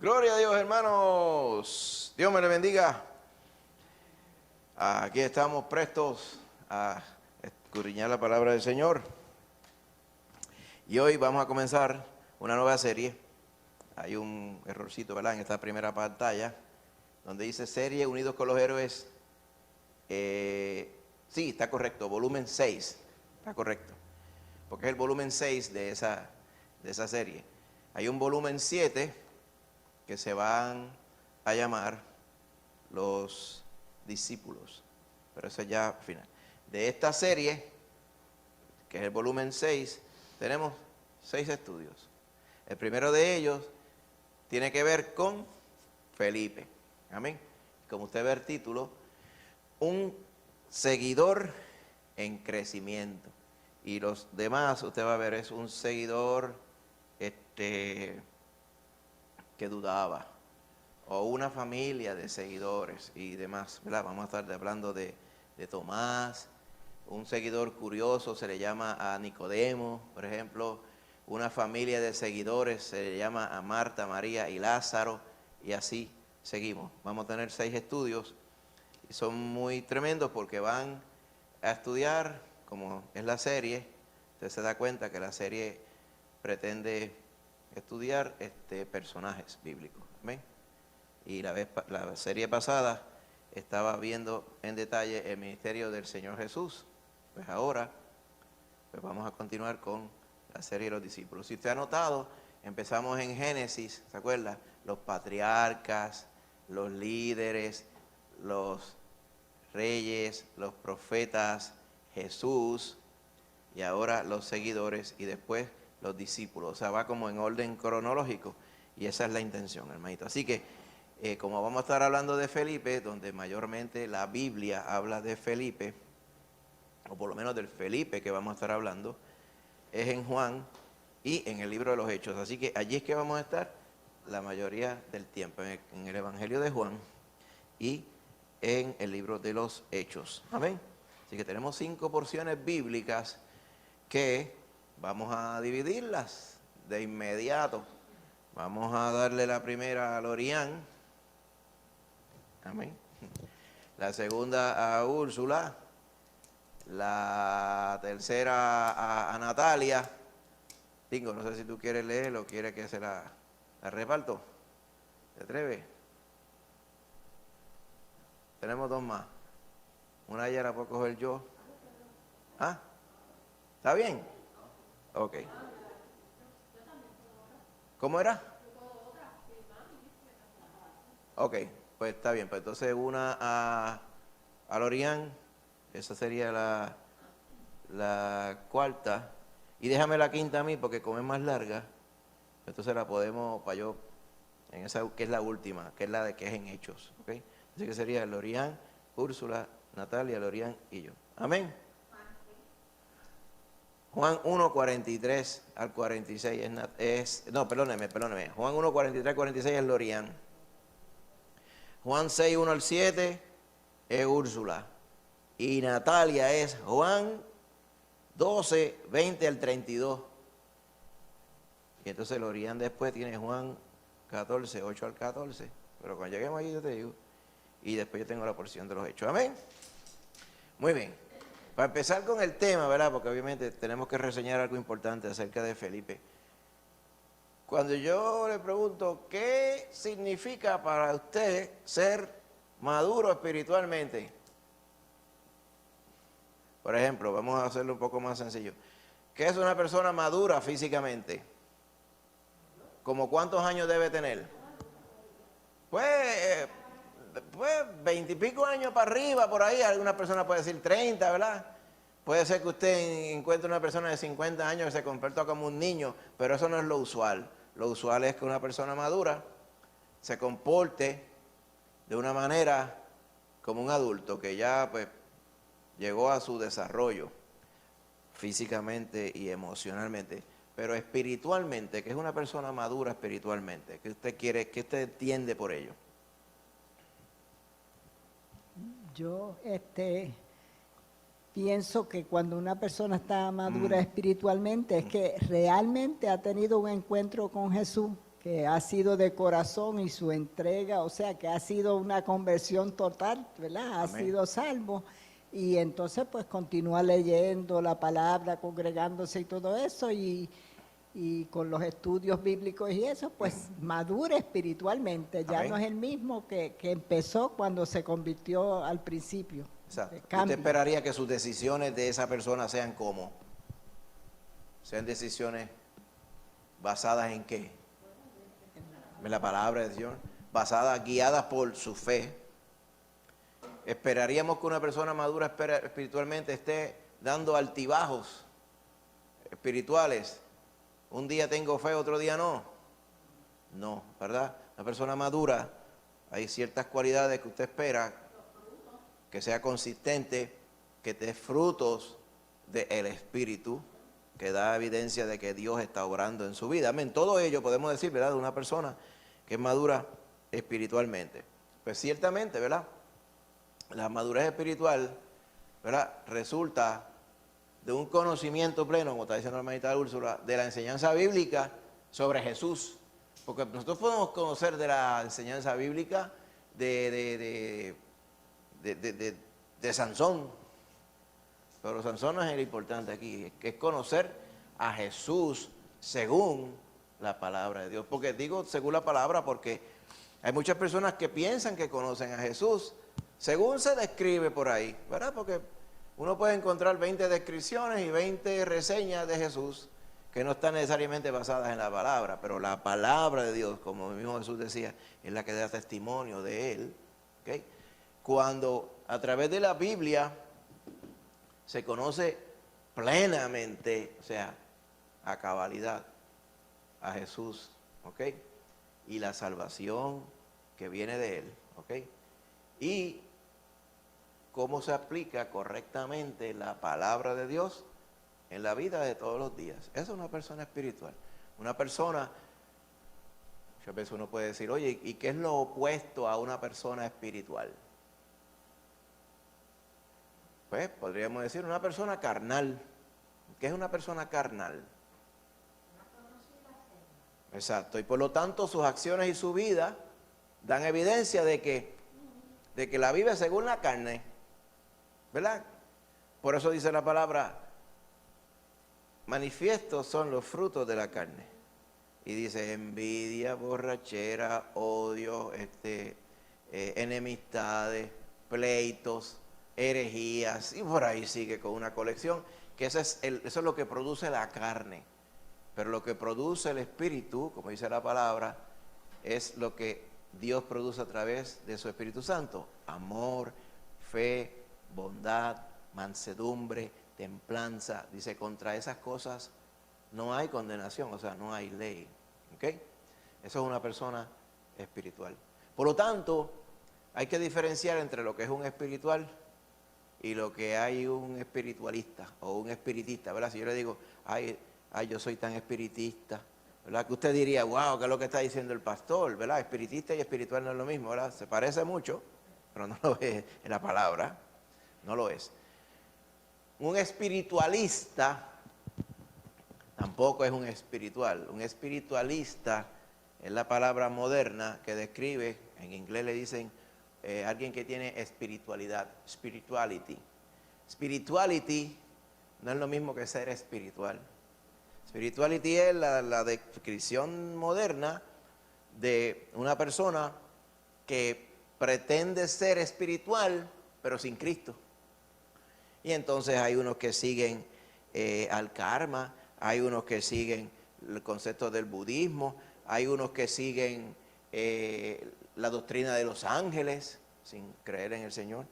Gloria a Dios, hermanos. Dios me le bendiga. Aquí estamos prestos a escudriñar la palabra del Señor. Y hoy vamos a comenzar una nueva serie. Hay un errorcito, ¿verdad?, en esta primera pantalla, donde dice serie Unidos con los Héroes. Sí, está correcto, volumen 6. Está correcto. Porque es el volumen 6 de esa serie. Hay un volumen 7 que se van a llamar los discípulos, pero eso ya al final. De esta serie, que es el volumen 6, tenemos 6 estudios. El primero de ellos tiene que ver con Felipe. Amén. Como usted ve el título, un seguidor en crecimiento. Y los demás, usted va a ver, es un seguidor que dudaba, o una familia de seguidores y demás, ¿verdad? Vamos a estar hablando de Tomás, un seguidor curioso se le llama a Nicodemo, por ejemplo, una familia de seguidores se le llama a Marta, María y Lázaro, y así seguimos. Vamos a tener 6 estudios y son muy tremendos porque van a estudiar, como es la serie, usted se da cuenta que la serie pretende estudiar personajes bíblicos. ¿Amén? Y la serie pasada estaba viendo en detalle el ministerio del Señor Jesús. Pues ahora pues vamos a continuar con la serie de los discípulos. Si usted ha notado, empezamos en Génesis, ¿se acuerda? Los patriarcas, los líderes, los reyes, los profetas, Jesús, y ahora los seguidores, y después los discípulos. O sea, va como en orden cronológico, y esa es la intención, hermanito. Así que, como vamos a estar hablando de Felipe, donde mayormente la Biblia habla de Felipe, o por lo menos del Felipe que vamos a estar hablando, es en Juan y en el libro de los Hechos. Así que allí es que vamos a estar la mayoría del tiempo, en el Evangelio de Juan y en el libro de los Hechos. Amén. Así que tenemos 5 porciones bíblicas que vamos a dividirlas de inmediato. Vamos a darle la primera a Lorian. Amén. La segunda a Úrsula. La tercera a Natalia. Tingo, no sé si tú quieres leer o quieres que se la reparto. ¿Te atreves? Tenemos 2 más. Una de ellas la puedo coger yo. ¿Ah? ¿Está bien? Ok. ¿Cómo era? Ok, pues está bien. Pues entonces una a Lorian. Esa sería la cuarta. Y déjame la quinta a mí, porque como es más larga, entonces la podemos, para yo, en esa que es la última, que es la de que es en Hechos. ¿Okay? Así que sería Lorian, Úrsula, Natalia, Lorian y yo. Amén. Juan 1, 43 al 46 no, perdóneme. Juan 1, 43 al 46 es Lorian. Juan 6, 1 al 7 es Úrsula. Y Natalia es Juan 12, 20 al 32. Y entonces Lorian después tiene Juan 14, 8 al 14. Pero cuando lleguemos allí yo te digo. Y después yo tengo la porción de los Hechos. Amén. Muy bien. Para empezar con el tema, ¿verdad? Porque obviamente tenemos que reseñar algo importante acerca de Felipe. Cuando yo le pregunto, ¿qué significa para usted ser maduro espiritualmente? Por ejemplo, vamos a hacerlo un poco más sencillo. ¿Qué es una persona madura físicamente? ¿Cómo cuántos años debe tener? Pues 20 y pico años para arriba, por ahí. Alguna persona puede decir 30, ¿verdad? Puede ser que usted encuentre una persona de 50 años que se comporta como un niño, pero eso no es lo usual. Lo usual es que una persona madura se comporte de una manera como un adulto que ya pues llegó a su desarrollo físicamente y emocionalmente, pero espiritualmente, que es una persona madura espiritualmente. ¿Qué usted quiere, qué usted entiende por ello? Yo pienso que cuando una persona está madura espiritualmente es que realmente ha tenido un encuentro con Jesús que ha sido de corazón y su entrega, o sea, que ha sido una conversión total, ¿verdad? Ha Amén. sido salvo. Y entonces pues continúa leyendo la palabra, congregándose y todo eso, y con los estudios bíblicos y eso, pues madura espiritualmente. Ya Amén. no es el mismo que empezó cuando se convirtió al principio. Exacto. ¿Usted Cambia. esperaría que sus decisiones de esa persona sean cómo? Sean decisiones basadas en qué? En la palabra de Dios, basadas, guiadas por su fe. Esperaríamos que una persona madura espiritualmente esté dando altibajos espirituales. Un día tengo fe, otro día no. No, ¿verdad? Una persona madura, hay ciertas cualidades que usted espera, que sea consistente, que dé frutos del Espíritu, que da evidencia de que Dios está obrando en su vida. Amén. Todo ello podemos decir, ¿verdad?, de una persona que es madura espiritualmente. Pues ciertamente, ¿verdad?, la madurez espiritual, ¿verdad?, resulta de un conocimiento pleno, como está diciendo la hermanita Úrsula, de la enseñanza bíblica sobre Jesús. Porque nosotros podemos conocer de la enseñanza bíblica de Sansón, pero Sansón no es el importante aquí, que es conocer a Jesús según la palabra de Dios. Porque digo según la palabra porque hay muchas personas que piensan que conocen a Jesús según se describe por ahí, ¿verdad? Porque uno puede encontrar 20 descripciones y 20 reseñas de Jesús que no están necesariamente basadas en la palabra, pero la palabra de Dios, como el mismo Jesús decía, es la que da testimonio de Él. ¿Okay? Cuando a través de la Biblia se conoce plenamente, o sea, a cabalidad, a Jesús, ¿ok? Y la salvación que viene de Él, ¿ok? Y cómo se aplica correctamente la palabra de Dios en la vida de todos los días. Esa es una persona espiritual. Una persona, muchas veces uno puede decir, oye, ¿y qué es lo opuesto a una persona espiritual? Pues podríamos decir una persona carnal. ¿Qué es una persona carnal? Exacto. Y por lo tanto sus acciones y su vida dan evidencia de que la vive según la carne. ¿Verdad? Por eso dice la palabra, manifiestos son los frutos de la carne. Y dice envidia, borrachera, odio, enemistades, pleitos, herejías, y por ahí sigue con una colección, que eso es lo que produce la carne. Pero lo que produce el Espíritu, como dice la palabra, es lo que Dios produce a través de su Espíritu Santo. Amor, fe, bondad, mansedumbre, templanza. Dice, contra esas cosas no hay condenación, o sea, no hay ley. ¿Ok? Eso es una persona espiritual. Por lo tanto, hay que diferenciar entre lo que es un espiritual y lo que hay un espiritualista o un espiritista, ¿verdad? Si yo le digo, ay, yo soy tan espiritista, ¿verdad? Que usted diría, wow, ¿qué es lo que está diciendo el pastor? ¿Verdad? Espiritista y espiritual no es lo mismo, ¿verdad? Se parece mucho, pero no lo es en la palabra, no lo es. Un espiritualista tampoco es un espiritual. Un espiritualista es la palabra moderna que describe, en inglés le dicen, alguien que tiene espiritualidad, spirituality. Spirituality no es lo mismo que ser espiritual. Spirituality es la descripción moderna de una persona que pretende ser espiritual, pero sin Cristo. Y entonces hay unos que siguen al karma, hay unos que siguen el concepto del budismo, hay unos que siguen la doctrina de los ángeles, sin creer en el Señor.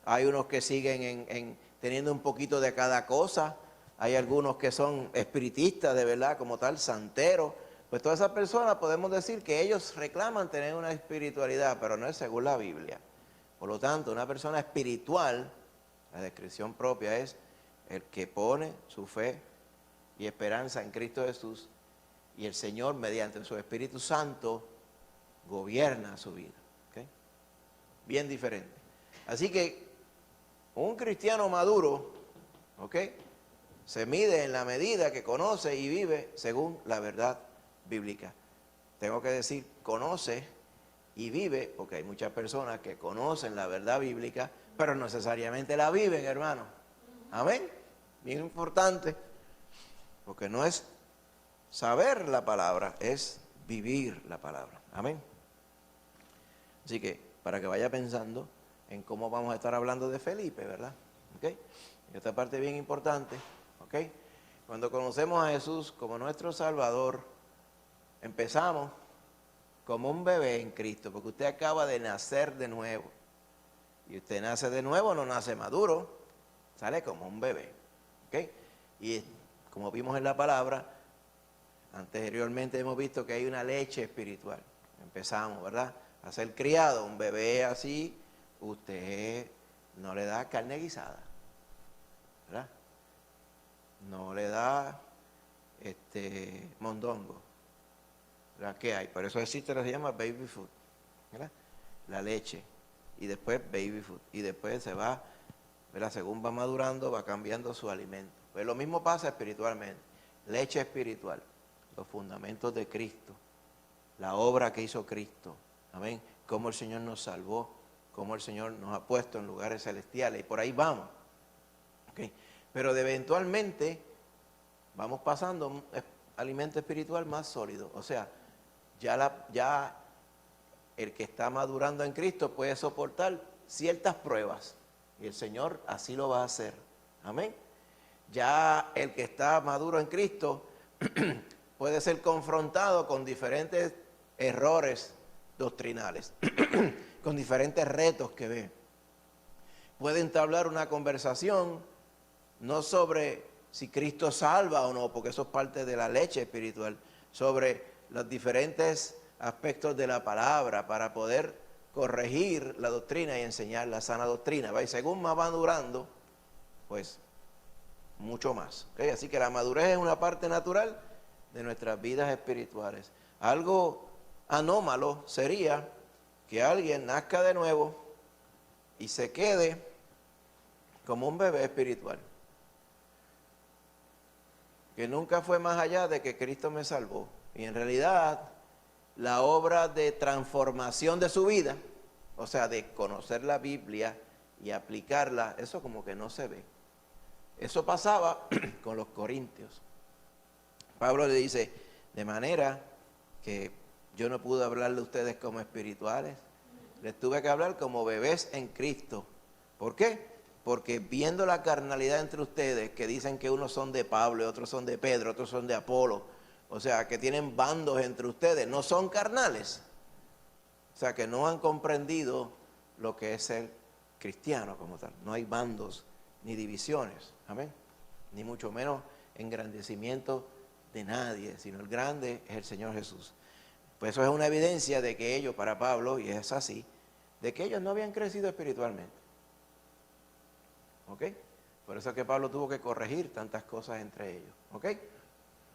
Hay unos que siguen teniendo un poquito de cada cosa. Hay algunos que son espiritistas de verdad, como tal, santeros. Pues todas esas personas podemos decir que ellos reclaman tener una espiritualidad, pero no es según la Biblia. Por lo tanto, una persona espiritual, la descripción propia es el que pone su fe y esperanza en Cristo Jesús, y el Señor mediante su Espíritu Santo gobierna su vida. ¿Okay? Bien diferente. Así que un cristiano maduro, ¿ok?, se mide en la medida que conoce y vive según la verdad bíblica. tengo que decir conoce y vive, porque hay muchas personas que conocen la verdad bíblica, pero no necesariamente la viven, hermano. Amén. Bien importante, porque no es saber la palabra, es vivir la palabra. Amén. Así que, para que vaya pensando en cómo vamos a estar hablando de Felipe, ¿verdad? ¿Ok? Esta parte es bien importante, ¿ok? Cuando conocemos a Jesús como nuestro Salvador, empezamos como un bebé en Cristo, porque usted acaba de nacer de nuevo. Y usted nace de nuevo, no nace maduro, sale como un bebé, ¿ok? Y como vimos en la palabra, anteriormente hemos visto que hay una leche espiritual. Empezamos, ¿verdad? A ser criado, un bebé así, usted no le da carne guisada, ¿verdad? No le da mondongo, ¿verdad? ¿Qué hay? Por eso existe lo que se llama baby food, ¿verdad? La leche, y después baby food, y después se va, ¿verdad? Según va madurando, va cambiando su alimento. Pues lo mismo pasa espiritualmente, leche espiritual, los fundamentos de Cristo, la obra que hizo Cristo, amén, cómo el Señor nos salvó, cómo el Señor nos ha puesto en lugares celestiales, y por ahí vamos, ¿okay? Pero eventualmente vamos pasando a un alimento espiritual más sólido, o sea, ya el que está madurando en Cristo puede soportar ciertas pruebas, y el Señor así lo va a hacer, amén. Ya el que está maduro en Cristo puede ser confrontado con diferentes errores doctrinales, con diferentes retos que ve. Puede entablar una conversación no sobre si Cristo salva o no, porque eso es parte de la leche espiritual, sobre los diferentes aspectos de la palabra para poder corregir la doctrina y enseñar la sana doctrina, ¿va? Y según va madurando, pues mucho más, ¿okay? Así que la madurez es una parte natural de nuestras vidas espirituales. Algo anómalo sería que alguien nazca de nuevo y se quede como un bebé espiritual, que nunca fue más allá de que Cristo me salvó. Y en realidad la obra de transformación de su vida, o sea, de conocer la Biblia y aplicarla, eso como que no se ve. Eso pasaba con los corintios. Pablo le dice, de manera que yo no pude hablarle a ustedes como espirituales, les tuve que hablar como bebés en Cristo. ¿Por qué? Porque viendo la carnalidad entre ustedes, que dicen que unos son de Pablo, y otros son de Pedro, otros son de Apolo, o sea, que tienen bandos entre ustedes, no son carnales. O sea, que no han comprendido lo que es ser cristiano como tal. No hay bandos ni divisiones, amén, ni mucho menos engrandecimiento de nadie, sino el grande es el Señor Jesús. Pues eso es una evidencia de que ellos, para Pablo, y es así, de que ellos no habían crecido espiritualmente. ¿Ok? Por eso es que Pablo tuvo que corregir tantas cosas entre ellos. ¿Ok?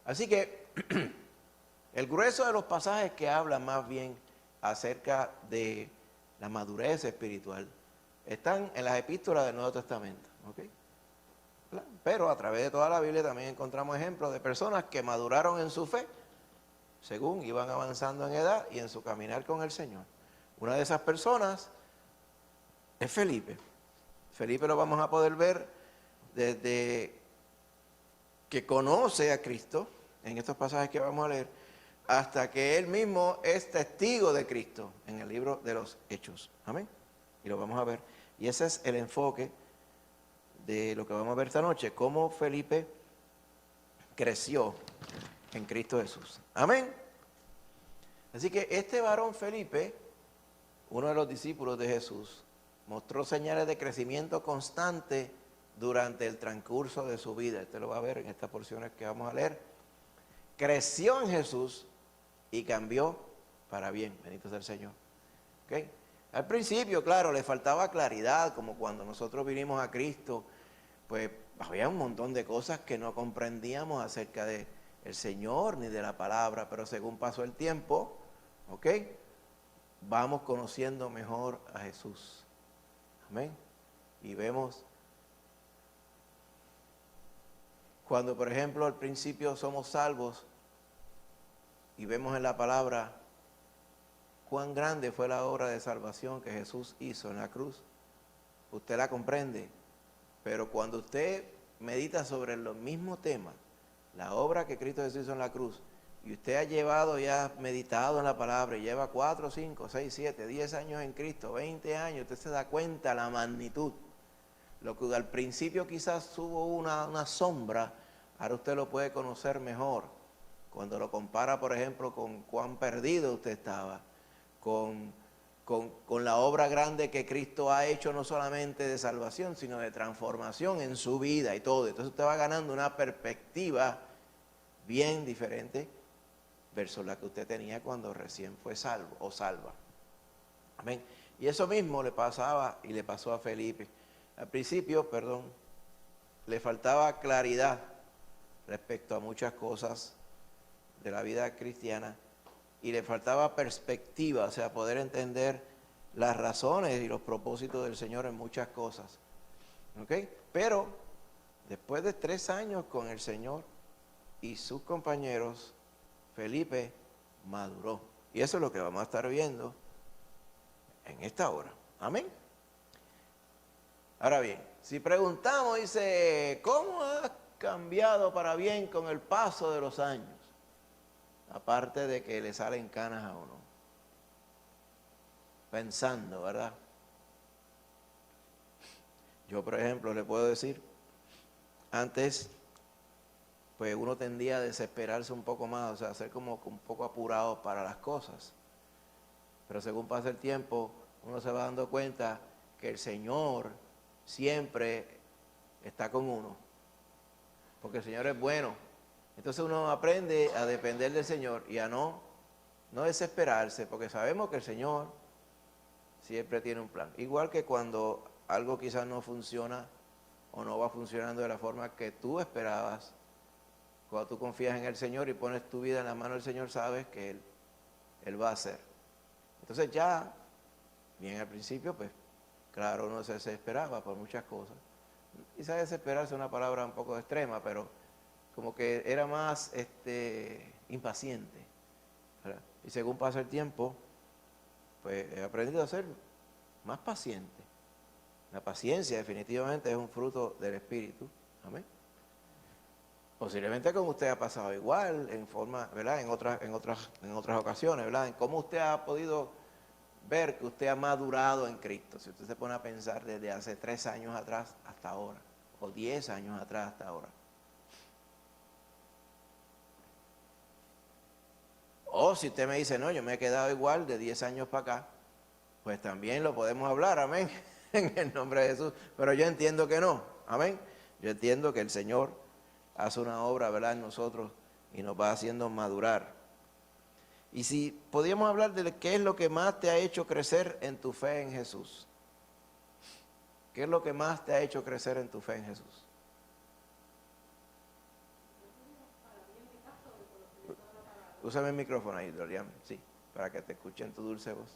Así que el grueso de los pasajes que hablan más bien acerca de la madurez espiritual están en las epístolas del Nuevo Testamento. ¿Ok? Pero a través de toda la Biblia también encontramos ejemplos de personas que maduraron en su fe según iban avanzando en edad y en su caminar con el Señor. Una de esas personas es Felipe. Felipe lo vamos a poder ver desde que conoce a Cristo, en estos pasajes que vamos a leer, hasta que él mismo es testigo de Cristo en el libro de los Hechos. Amén. Y lo vamos a ver. Y ese es el enfoque de lo que vamos a ver esta noche, cómo Felipe creció en Cristo Jesús. Amén. Así que este varón Felipe, uno de los discípulos de Jesús, mostró señales de crecimiento constante durante el transcurso de su vida. Usted lo va a ver en estas porciones que vamos a leer. Creció en Jesús y cambió para bien. Bendito sea el Señor. ¿Okay? Al principio, claro, le faltaba claridad, como cuando nosotros vinimos a Cristo, pues había un montón de cosas que no comprendíamos acerca de el Señor ni de la palabra, pero según pasó el tiempo, ¿ok? Vamos conociendo mejor a Jesús. Amén. Y vemos cuando, por ejemplo, al principio somos salvos y vemos en la palabra cuán grande fue la obra de salvación que Jesús hizo en la cruz. Usted la comprende, pero cuando usted medita sobre los mismos temas, la obra que Cristo Jesús hizo en la cruz, y usted ha llevado y ha meditado en la palabra, y lleva 4, 5, 6, 7, 10 años en Cristo, 20 años, usted se da cuenta la magnitud. Lo que al principio quizás hubo una sombra, ahora usted lo puede conocer mejor. Cuando lo compara, por ejemplo, con cuán perdido usted estaba, con la obra grande que Cristo ha hecho, no solamente de salvación, sino de transformación en su vida y todo. Entonces usted va ganando una perspectiva bien diferente versus la que usted tenía cuando recién fue salvo o salva. Amén. Y eso mismo le pasaba y le pasó a Felipe. Al principio, le faltaba claridad respecto a muchas cosas de la vida cristiana y le faltaba perspectiva, o sea, poder entender las razones y los propósitos del Señor en muchas cosas. ¿Ok? Pero después de 3 años con el Señor y sus compañeros, Felipe maduró. Y eso es lo que vamos a estar viendo en esta hora. Amén. Ahora bien, si preguntamos, dice, ¿cómo has cambiado para bien con el paso de los años? Aparte de que le salen canas a uno. Pensando, ¿verdad? Yo, por ejemplo, le puedo decir, antes, pues uno tendía a desesperarse un poco más, o sea, a ser como un poco apurado para las cosas. Pero según pasa el tiempo, uno se va dando cuenta que el Señor siempre está con uno. Porque el Señor es bueno. Entonces uno aprende a depender del Señor y a no desesperarse, porque sabemos que el Señor siempre tiene un plan. Igual que cuando algo quizás no funciona o no va funcionando de la forma que tú esperabas, cuando tú confías en el Señor y pones tu vida en la mano del Señor, sabes que Él va a hacer. Entonces ya, bien al principio, pues claro, uno se desesperaba por muchas cosas. Quizás desesperarse es una palabra un poco extrema, pero como que era más impaciente, ¿verdad? Y según pasa el tiempo, pues he aprendido a ser más paciente. La paciencia definitivamente es un fruto del Espíritu. Amén. Posiblemente como usted ha pasado igual, en forma, ¿verdad? En otras ocasiones, ¿verdad? En cómo usted ha podido ver que usted ha madurado en Cristo. Si usted se pone a pensar desde hace 3 años atrás hasta ahora, o 10 años atrás hasta ahora. O si usted me dice, no, yo me he quedado igual de 10 años para acá, pues también lo podemos hablar, amén, en el nombre de Jesús. Pero yo entiendo que no, amén. Yo entiendo que el Señor hace una obra, ¿verdad?, en nosotros y nos va haciendo madurar. Y si podíamos hablar de qué es lo que más te ha hecho crecer en tu fe en Jesús. ¿Qué es lo que más te ha hecho crecer en tu fe en Jesús? Úsame el micrófono ahí, Dorian, sí, para que te escuchen tu dulce voz.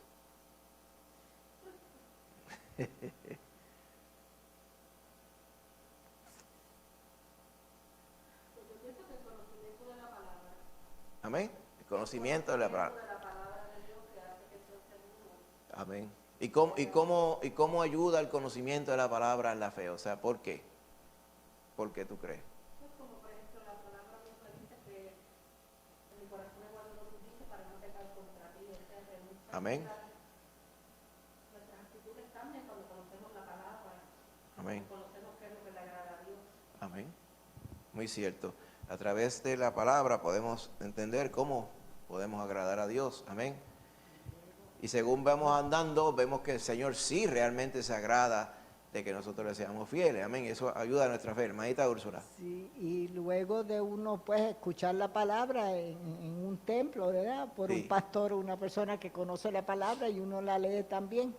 Amén. El conocimiento de la palabra. Amén. ¿Y cómo ayuda el conocimiento de la palabra en la fe? O sea, ¿por qué? ¿Por qué tú crees? Como por ejemplo la palabra misma dice que en mi corazón es guardo lo que dice para no pecar contra ti. O sea, que amén. Nuestras actitudes cambian cuando conocemos la palabra. Amén. Conocemos qué es lo que le agrada a Dios. Amén. Muy cierto. A través de la palabra podemos entender cómo podemos agradar a Dios. Amén. Y según vamos andando, vemos que el Señor sí realmente se agrada de que nosotros le seamos fieles. Amén. Eso ayuda a nuestra fe. Hermanita Úrsula. Sí, y luego de uno pues escuchar la palabra en un templo, ¿verdad? Por Sí. un pastor o una persona que conoce la palabra y uno la lee también,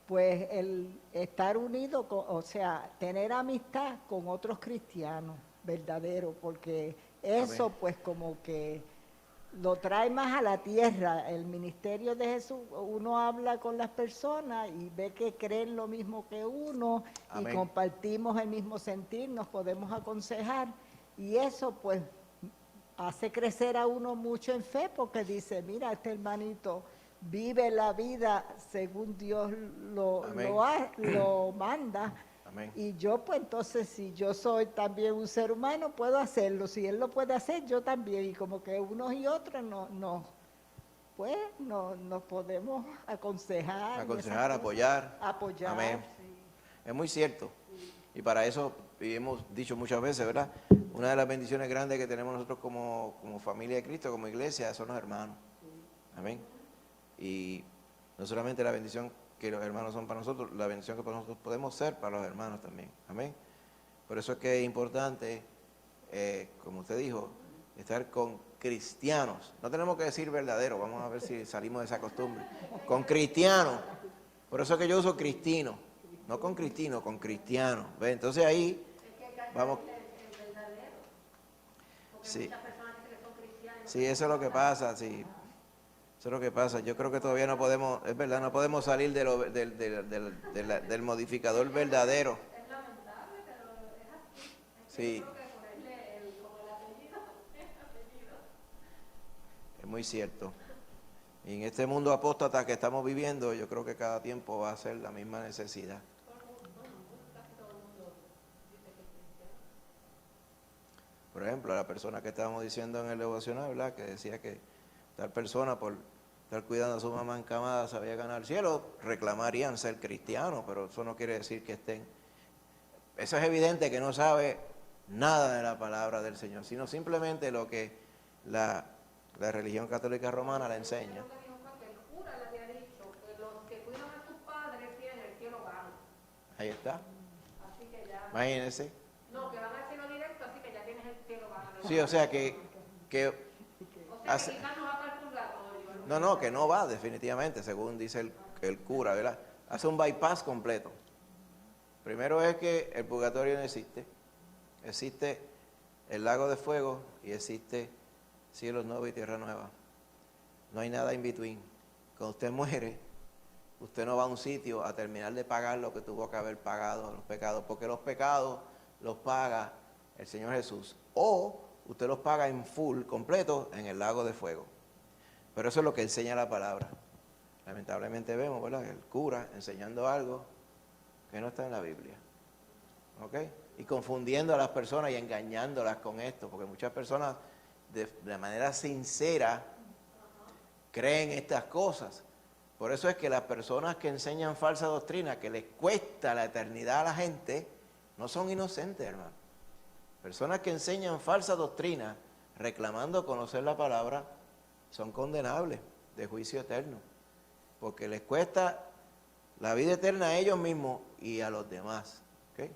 pues el estar unido, o sea, tener amistad con otros cristianos verdaderos, porque eso amén, pues como que lo trae más a la tierra. El ministerio de Jesús, uno habla con las personas y ve que creen lo mismo que uno amén, y compartimos el mismo sentir, nos podemos aconsejar y eso pues hace crecer a uno mucho en fe, porque dice, mira, este hermanito vive la vida según Dios Amén. lo manda. Amén. Y yo, pues entonces, si yo soy también un ser humano, puedo hacerlo. Si él lo puede hacer, yo también. Y como que unos y otros pues nos podemos aconsejar. Aconsejar, apoyar. Apoyar. Amén. Sí. Es muy cierto. Y para eso, y hemos dicho muchas veces, ¿verdad? Una de las bendiciones grandes que tenemos nosotros como familia de Cristo, como iglesia, son los hermanos. Amén. Y no solamente la bendición que los hermanos son para nosotros, la bendición que nosotros podemos ser para los hermanos también. Amén. Por eso es que es importante, como usted dijo, estar con cristianos. No tenemos que decir verdadero, vamos a ver si salimos de esa costumbre. Con cristianos. Por eso es que yo uso cristino. No con cristino, con cristiano. ¿Ve? Entonces ahí vamos. El verdadero. Porque Sí. muchas personas dicen que son cristianas. Sí, eso es lo que pasa, sí. Eso es lo que pasa. Yo creo que todavía no podemos, es verdad, no podemos salir del modificador verdadero. Es lamentable, pero es así. Es que Sí. yo creo que ponerle como el apellido, Es muy cierto. Y en este mundo apóstata que estamos viviendo, yo creo que cada tiempo va a ser la misma necesidad. Por ejemplo, la persona que estábamos diciendo en el devocional, ¿verdad? Que decía que tal persona por estar cuidando a su mamá encamada sabía ganar el cielo, reclamarían ser cristianos, pero eso no quiere decir que estén. Eso es evidente que no sabe nada de la palabra del Señor, sino simplemente lo que la religión católica romana le enseña. lo que dijo fue que el cura le había dicho que los que cuidan a sus padres tienen el cielo gano. Ahí está. Así que ya. Imagínense. No, que van al cielo directo, así que ya tienes el cielo gano. Sí, o sea que O sea, hace- que quizás no va para el purgatorio. no, que no va definitivamente, según dice el cura, ¿verdad? Hace un bypass completo. Primero es que el purgatorio no existe. Existe el lago de fuego y existe cielos nuevos y tierra nueva. No hay nada in between. Cuando usted muere, usted no va a un sitio a terminar de pagar lo que tuvo que haber pagado, los pecados, porque los pecados los paga el Señor Jesús. O usted los paga en full, completo, en el lago de fuego. Pero eso es lo que enseña la palabra. Lamentablemente vemos, ¿verdad?, el cura enseñando algo que no está en la Biblia. ¿Ok? Y confundiendo a las personas y engañándolas con esto, porque muchas personas de manera sincera creen estas cosas. Por eso es que las personas que enseñan falsa doctrina, que les cuesta la eternidad a la gente, no son inocentes, hermano. Personas que enseñan falsa doctrina, reclamando conocer la palabra, son condenables de juicio eterno, porque les cuesta la vida eterna a ellos mismos y a los demás. ¿Okay?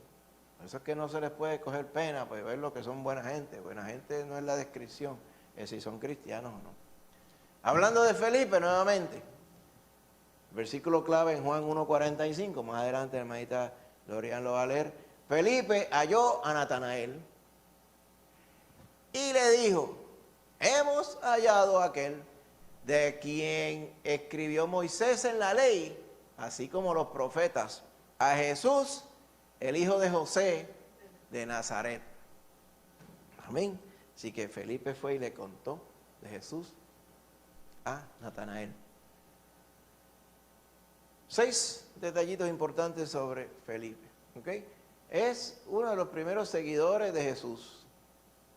Por eso es que no se les puede coger pena, pues ver lo que son buena gente. Buena gente no es la descripción, es si son cristianos o no. Hablando de Felipe nuevamente, versículo clave en Juan 1:45, más adelante la hermanita Lorian lo va a leer. Felipe halló a Natanael y le dijo, hemos hallado a aquel de quien escribió Moisés en la ley, así como los profetas, a Jesús, el hijo de José de Nazaret. Amén. Así que Felipe fue y le contó de Jesús a Natanael. 6 detallitos importantes sobre Felipe. ¿Okay? Es uno de los primeros seguidores de Jesús.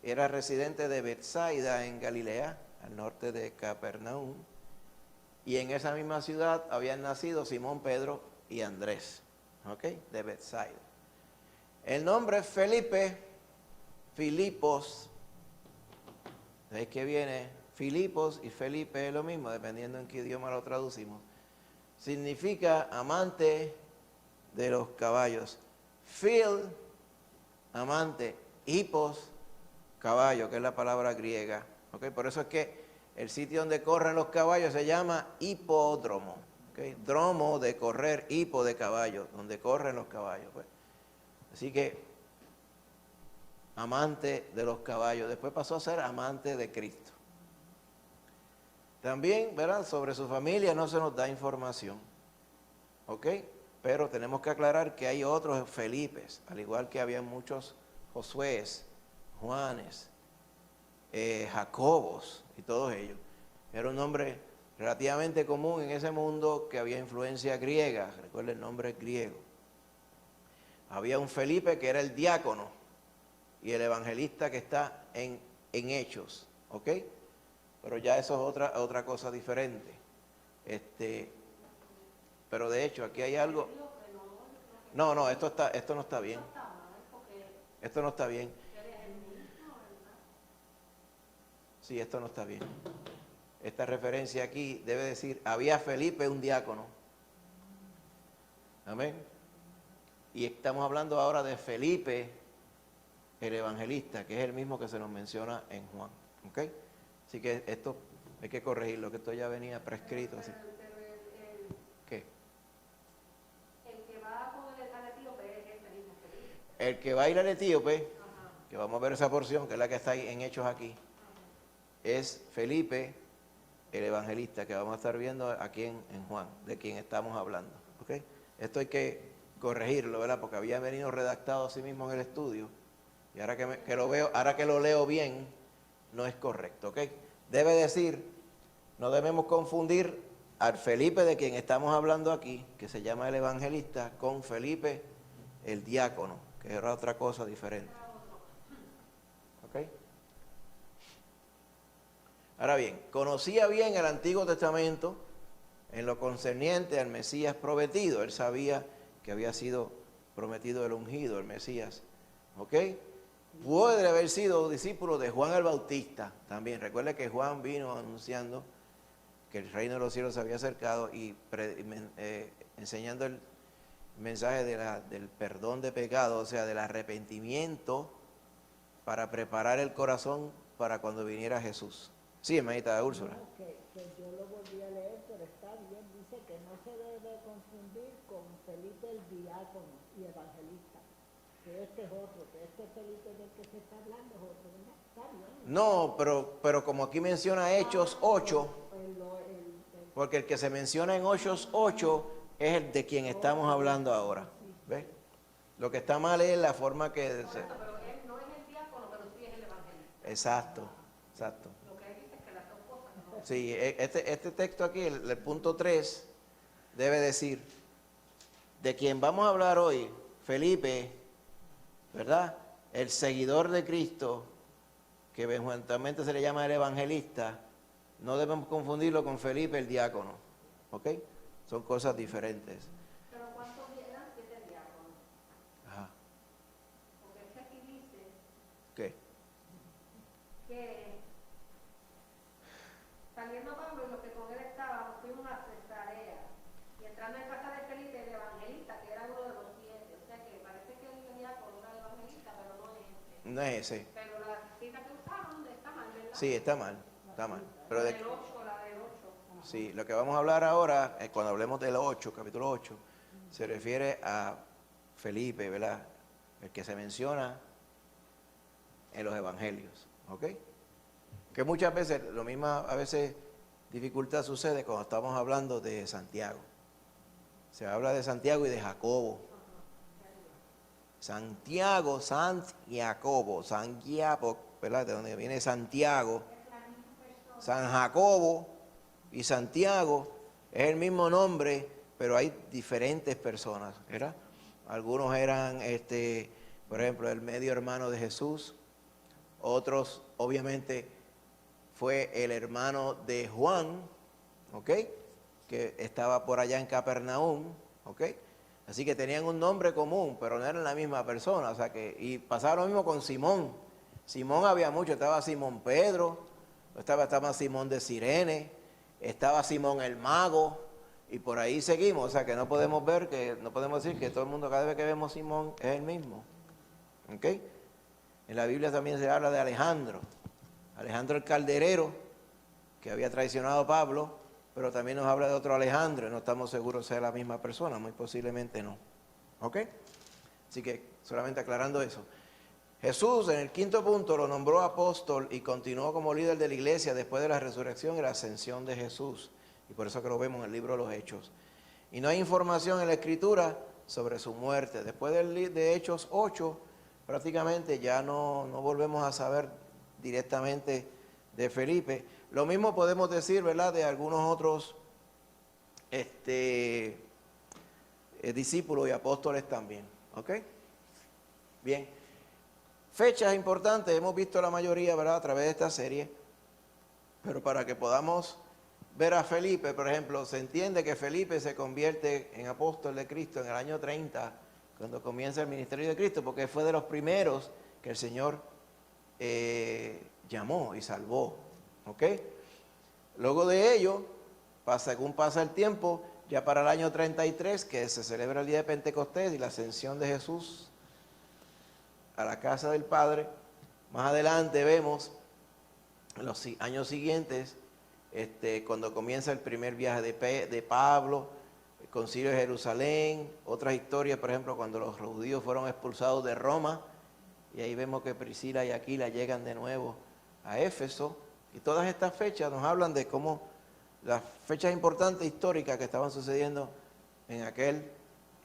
Era residente de Betsaida en Galilea, al norte de Capernaum. Y en esa misma ciudad habían nacido Simón, Pedro y Andrés. ¿Okay? De Betsaida. El nombre Felipe, Filipos. ¿De ahí que viene? Filipos y Felipe es lo mismo, dependiendo en qué idioma lo traducimos. Significa amante de los caballos. Phil, amante. Hippos, caballo, que es la palabra griega. ¿Okay? Por eso es que el sitio donde corren los caballos se llama hipódromo. ¿Okay? Dromo de correr, hipo de caballo, donde corren los caballos. Pues. Así que, amante de los caballos. Después pasó a ser amante de Cristo. También, ¿verdad? Sobre su familia no se nos da información. ¿Ok? Pero tenemos que aclarar que hay otros Felipes, al igual que había muchos Josués, Juanes, Jacobos y todos ellos. Era un nombre relativamente común en ese mundo que había influencia griega, recuerda el nombre griego. Había un Felipe que era el diácono y el evangelista que está en Hechos, ¿ok? Pero ya eso es otra cosa diferente. Pero de hecho aquí hay algo. No, esto no está bien. Esto no está bien. Sí, esto no está bien. Esta referencia aquí debe decir, había Felipe un diácono. Amén. Y estamos hablando ahora de Felipe, el evangelista, que es el mismo que se nos menciona en Juan. ¿Ok? Así que esto hay que corregirlo, que esto ya venía prescrito. Así. ¿Qué? El que va con el etíope es este mismo Felipe. El que va a ir al etíope, que vamos a ver esa porción, que es la que está ahí en Hechos aquí, es Felipe, el evangelista, que vamos a estar viendo aquí en Juan, de quien estamos hablando. ¿Ok? Esto hay que corregirlo, ¿verdad? Porque había venido redactado así mismo en el estudio, y ahora que lo veo, ahora que lo leo bien, no es correcto, ¿ok? Debe decir, no debemos confundir al Felipe de quien estamos hablando aquí, que se llama el evangelista, con Felipe el diácono, que era otra cosa diferente. ¿Ok? Ahora bien, conocía bien el Antiguo Testamento en lo concerniente al Mesías prometido. Él sabía que había sido prometido el ungido, el Mesías. ¿Ok? Puede haber sido discípulo de Juan el Bautista también. Recuerde que Juan vino anunciando que el reino de los cielos se había acercado y enseñando el mensaje del perdón de pecado, o sea, del arrepentimiento para preparar el corazón para cuando viniera Jesús. Sí, hermanita Úrsula. No, que yo lo volví a leer, pero está bien. Dice que no se debe confundir con Felipe el diácono y evangelista. Que este es otro, que este Felipe del que se está hablando es otro, ¿verdad? Está bien. No, pero como aquí menciona Hechos 8, porque el que se menciona en Hechos 8 es el de quien estamos hablando ahora. ¿Ves? Lo que está mal es la forma que... Pero él no es el diácono, pero sí es el evangelista. Exacto. Lo que él dice es que las dos cosas no. Sí, este texto aquí, el punto 3, debe decir, de quien vamos a hablar hoy, Felipe, ¿verdad? El seguidor de Cristo, que eventualmente se le llama el evangelista, no debemos confundirlo con Felipe el diácono, ¿ok? Son cosas diferentes. Pero ¿cuántos eran 7 diáconos? Ajá. Porque es que aquí dice ¿Qué? que saliendo Pablo y los que con él estaban, fuimos a Cesarea. Y entrando en casa de Felipe, el evangelista, que era uno de los 7. O sea que parece que el diácono era el evangelista, pero no es ese. No es ese. Pero la cita que usaron está mal, ¿verdad? Sí, está mal. Pero La del 8, la del 8. sí, lo que vamos a hablar ahora, cuando hablemos del 8, capítulo 8, se refiere a Felipe, ¿verdad? El que se menciona en los evangelios, ¿ok? Que muchas veces, lo mismo a veces dificultad sucede cuando estamos hablando de Santiago. Se habla de Santiago y de Jacobo. Santiago, Santiago, ¿verdad? De donde viene Santiago. San Jacobo y Santiago es el mismo nombre, pero hay diferentes personas, ¿verdad? Algunos eran, por ejemplo, el medio hermano de Jesús. Otros, obviamente, fue el hermano de Juan, ¿ok? Que estaba por allá en Capernaum, ¿ok? Así que tenían un nombre común, pero no eran la misma persona. O sea que, y pasaba lo mismo con Simón. Simón había mucho, estaba Simón Pedro, estaba Simón de Cirene, estaba Simón el mago, y por ahí seguimos. O sea que no podemos decir que todo el mundo, cada vez que vemos Simón, es el mismo. ¿Ok? En la Biblia también se habla de Alejandro el calderero, que había traicionado a Pablo, pero también nos habla de otro Alejandro, y no estamos seguros sea la misma persona, muy posiblemente no. ¿Ok? Así que solamente aclarando eso. Jesús en el 5.º punto lo nombró apóstol y continuó como líder de la iglesia después de la resurrección y la ascensión de Jesús. Y por eso que lo vemos en el libro de los Hechos. Y no hay información en la Escritura sobre su muerte. Después de Hechos 8, prácticamente ya no volvemos a saber directamente de Felipe. Lo mismo podemos decir, ¿verdad?, de algunos otros discípulos y apóstoles también. ¿Ok? Bien. Fechas importantes, hemos visto la mayoría, ¿verdad?, a través de esta serie, pero para que podamos ver a Felipe, por ejemplo, se entiende que Felipe se convierte en apóstol de Cristo en el año 30, cuando comienza el ministerio de Cristo, porque fue de los primeros que el Señor llamó y salvó. ¿Ok? Luego de ello, según pasa el tiempo, ya para el año 33, que se celebra el día de Pentecostés y la ascensión de Jesús a la casa del Padre, más adelante vemos en los años siguientes, cuando comienza el primer viaje de Pablo, el concilio de Jerusalén, otras historias, por ejemplo, cuando los judíos fueron expulsados de Roma, y ahí vemos que Priscila y Aquila llegan de nuevo a Éfeso, y todas estas fechas nos hablan de cómo las fechas importantes históricas que estaban sucediendo en aquel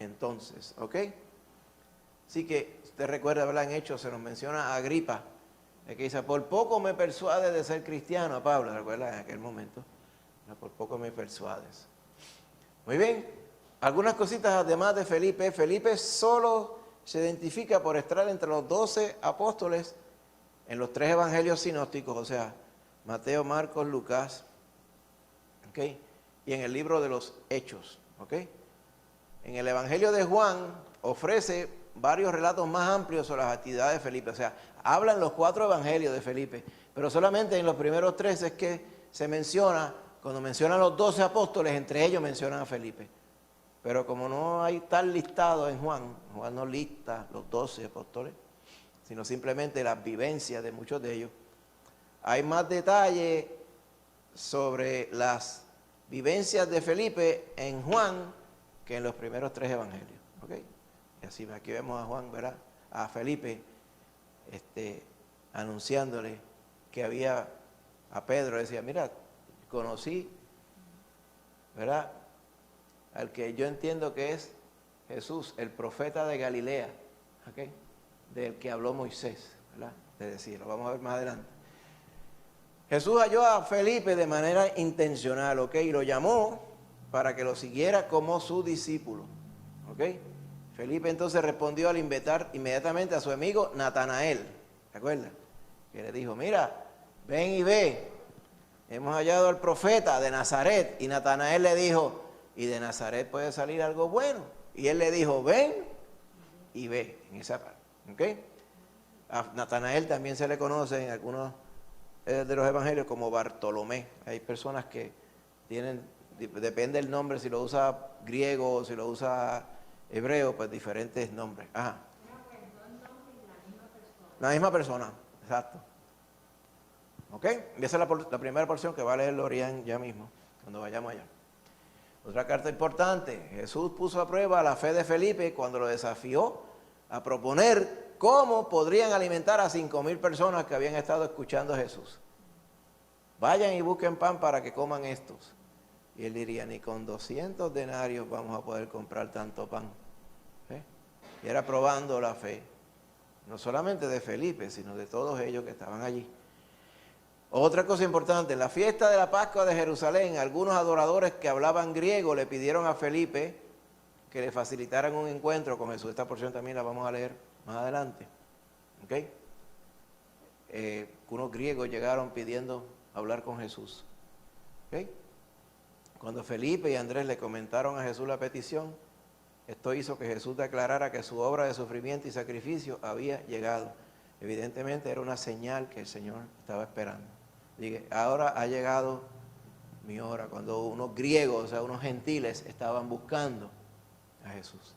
entonces, ¿ok? Así que, usted recuerda, ¿verdad?, en Hechos se nos menciona a Agripa, que dice, por poco me persuades de ser cristiano, a Pablo, ¿recuerda? En aquel momento, por poco me persuades. Muy bien, algunas cositas además de Felipe. Felipe solo se identifica por estar entre los 12 apóstoles en los 3 evangelios sinópticos, o sea, Mateo, Marcos, Lucas, ¿ok? Y en el libro de los Hechos, ¿ok? En el evangelio de Juan ofrece varios relatos más amplios sobre las actividades de Felipe, o sea, hablan los 4 evangelios de Felipe, pero solamente en los primeros 3 es que se menciona, cuando mencionan los 12 apóstoles, entre ellos mencionan a Felipe. Pero como no hay tal listado en Juan, Juan no lista los 12 apóstoles, sino simplemente las vivencias de muchos de ellos, hay más detalle sobre las vivencias de Felipe en Juan que en los primeros 3 evangelios. ¿Ok? Y así aquí vemos a Juan, ¿verdad?, a Felipe, anunciándole que había, a Pedro decía, mira, conocí, ¿verdad?, al que yo entiendo que es Jesús, el profeta de Galilea, ¿ok?, del que habló Moisés, ¿verdad?, de decirlo, vamos a ver más adelante. Jesús halló a Felipe de manera intencional, ¿ok?, y lo llamó para que lo siguiera como su discípulo, ¿ok? Felipe entonces respondió al invitar inmediatamente a su amigo Natanael, ¿se acuerdan? Que le dijo, mira, ven y ve, hemos hallado al profeta de Nazaret. Y Natanael le dijo, y de Nazaret puede salir algo bueno. Y él le dijo, ven y ve, en esa parte, ¿ok? A Natanael también se le conoce en algunos de los evangelios como Bartolomé. Hay personas que tienen, depende del nombre, si lo usa griego o si lo usa hebreo, pues diferentes nombres. Ajá. La misma persona, exacto. ¿Ok? Y esa es la primera porción que va a leer Lorian ya mismo, cuando vayamos allá. Otra carta importante, Jesús puso a prueba la fe de Felipe cuando lo desafió a proponer cómo podrían alimentar a 5,000 personas que habían estado escuchando a Jesús. Vayan y busquen pan para que coman estos. Y él diría, ni con 200 denarios vamos a poder comprar tanto pan. ¿Eh? Y era probando la fe, no solamente de Felipe, sino de todos ellos que estaban allí. Otra cosa importante, en la fiesta de la Pascua de Jerusalén, algunos adoradores que hablaban griego le pidieron a Felipe que le facilitaran un encuentro con Jesús. Esta porción también la vamos a leer más adelante. ¿Ok? Unos griegos llegaron pidiendo hablar con Jesús. ¿Ok? Cuando Felipe y Andrés le comentaron a Jesús la petición, esto hizo que Jesús declarara que su obra de sufrimiento y sacrificio había llegado. Evidentemente era una señal que el Señor estaba esperando. Dije, ahora ha llegado mi hora, cuando unos griegos, o sea, unos gentiles, estaban buscando a Jesús.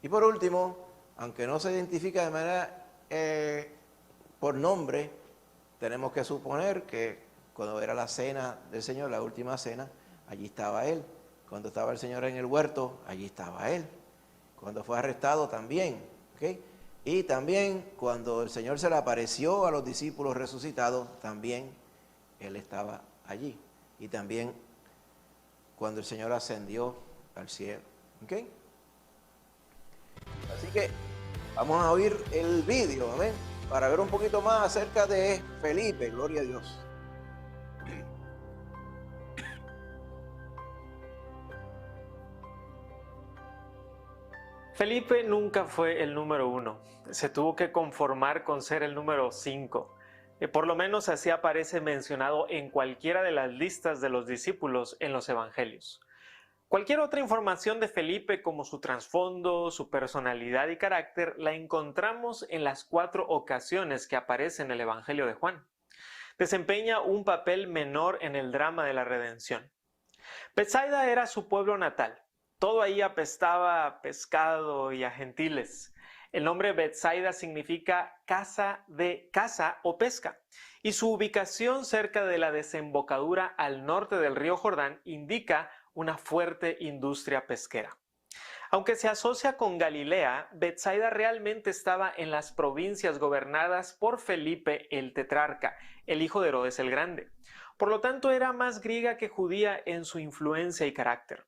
Y por último, aunque no se identifica de manera por nombre, tenemos que suponer que cuando era la cena del Señor, la última cena, allí estaba Él. Cuando estaba el Señor en el huerto, allí estaba Él. Cuando fue arrestado también, ¿ok? Y también cuando el Señor se le apareció a los discípulos resucitados, también Él estaba allí. Y también cuando el Señor ascendió al cielo, ¿ok? Así que vamos a oír el vídeo, amén. para ver un poquito más acerca de Felipe, gloria a Dios. Felipe nunca fue el número 1, se tuvo que conformar con ser el número 5. Por lo menos así aparece mencionado en cualquiera de las listas de los discípulos en los evangelios. Cualquier otra información de Felipe, como su trasfondo, su personalidad y carácter, la encontramos en las 4 ocasiones que aparece en el Evangelio de Juan. Desempeña un papel menor en el drama de la redención. Betsaida era su pueblo natal. Todo ahí apestaba a pescado y a gentiles. El nombre Betsaida significa casa o pesca, y su ubicación cerca de la desembocadura al norte del río Jordán indica una fuerte industria pesquera. Aunque se asocia con Galilea, Betsaida realmente estaba en las provincias gobernadas por Felipe el tetrarca, el hijo de Herodes el Grande. Por lo tanto, era más griega que judía en su influencia y carácter.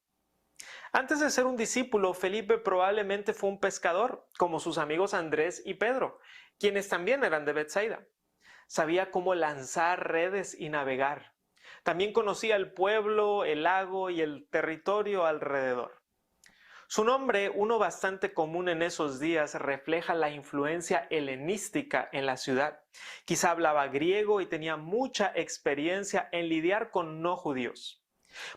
Antes de ser un discípulo, Felipe probablemente fue un pescador, como sus amigos Andrés y Pedro, quienes también eran de Betsaida. Sabía cómo lanzar redes y navegar. También conocía el pueblo, el lago y el territorio alrededor. Su nombre, uno bastante común en esos días, refleja la influencia helenística en la ciudad. Quizá hablaba griego y tenía mucha experiencia en lidiar con no judíos.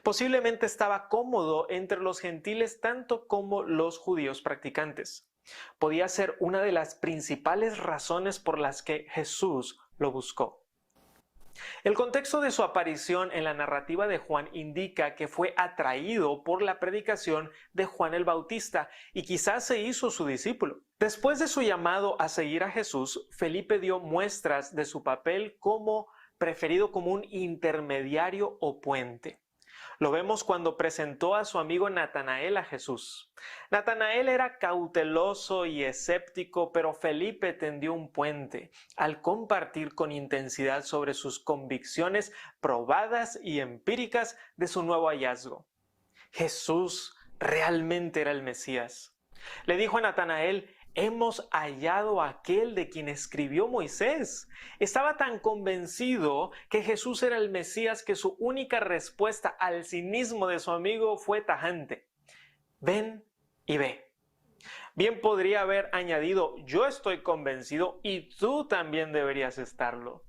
Posiblemente estaba cómodo entre los gentiles tanto como los judíos practicantes. Podía ser una de las principales razones por las que Jesús lo buscó. El contexto de su aparición en la narrativa de Juan indica que fue atraído por la predicación de Juan el Bautista y quizás se hizo su discípulo. Después de su llamado a seguir a Jesús, Felipe dio muestras de su papel como preferido como un intermediario o puente. Lo vemos cuando presentó a su amigo Natanael a Jesús. Natanael era cauteloso y escéptico, pero Felipe tendió un puente al compartir con intensidad sobre sus convicciones probadas y empíricas de su nuevo hallazgo. Jesús realmente era el Mesías. Le dijo a Natanael: hemos hallado a aquel de quien escribió Moisés. Estaba tan convencido que Jesús era el Mesías que su única respuesta al cinismo de su amigo fue tajante: ven y ve. Bien podría haber añadido: yo estoy convencido y tú también deberías estarlo.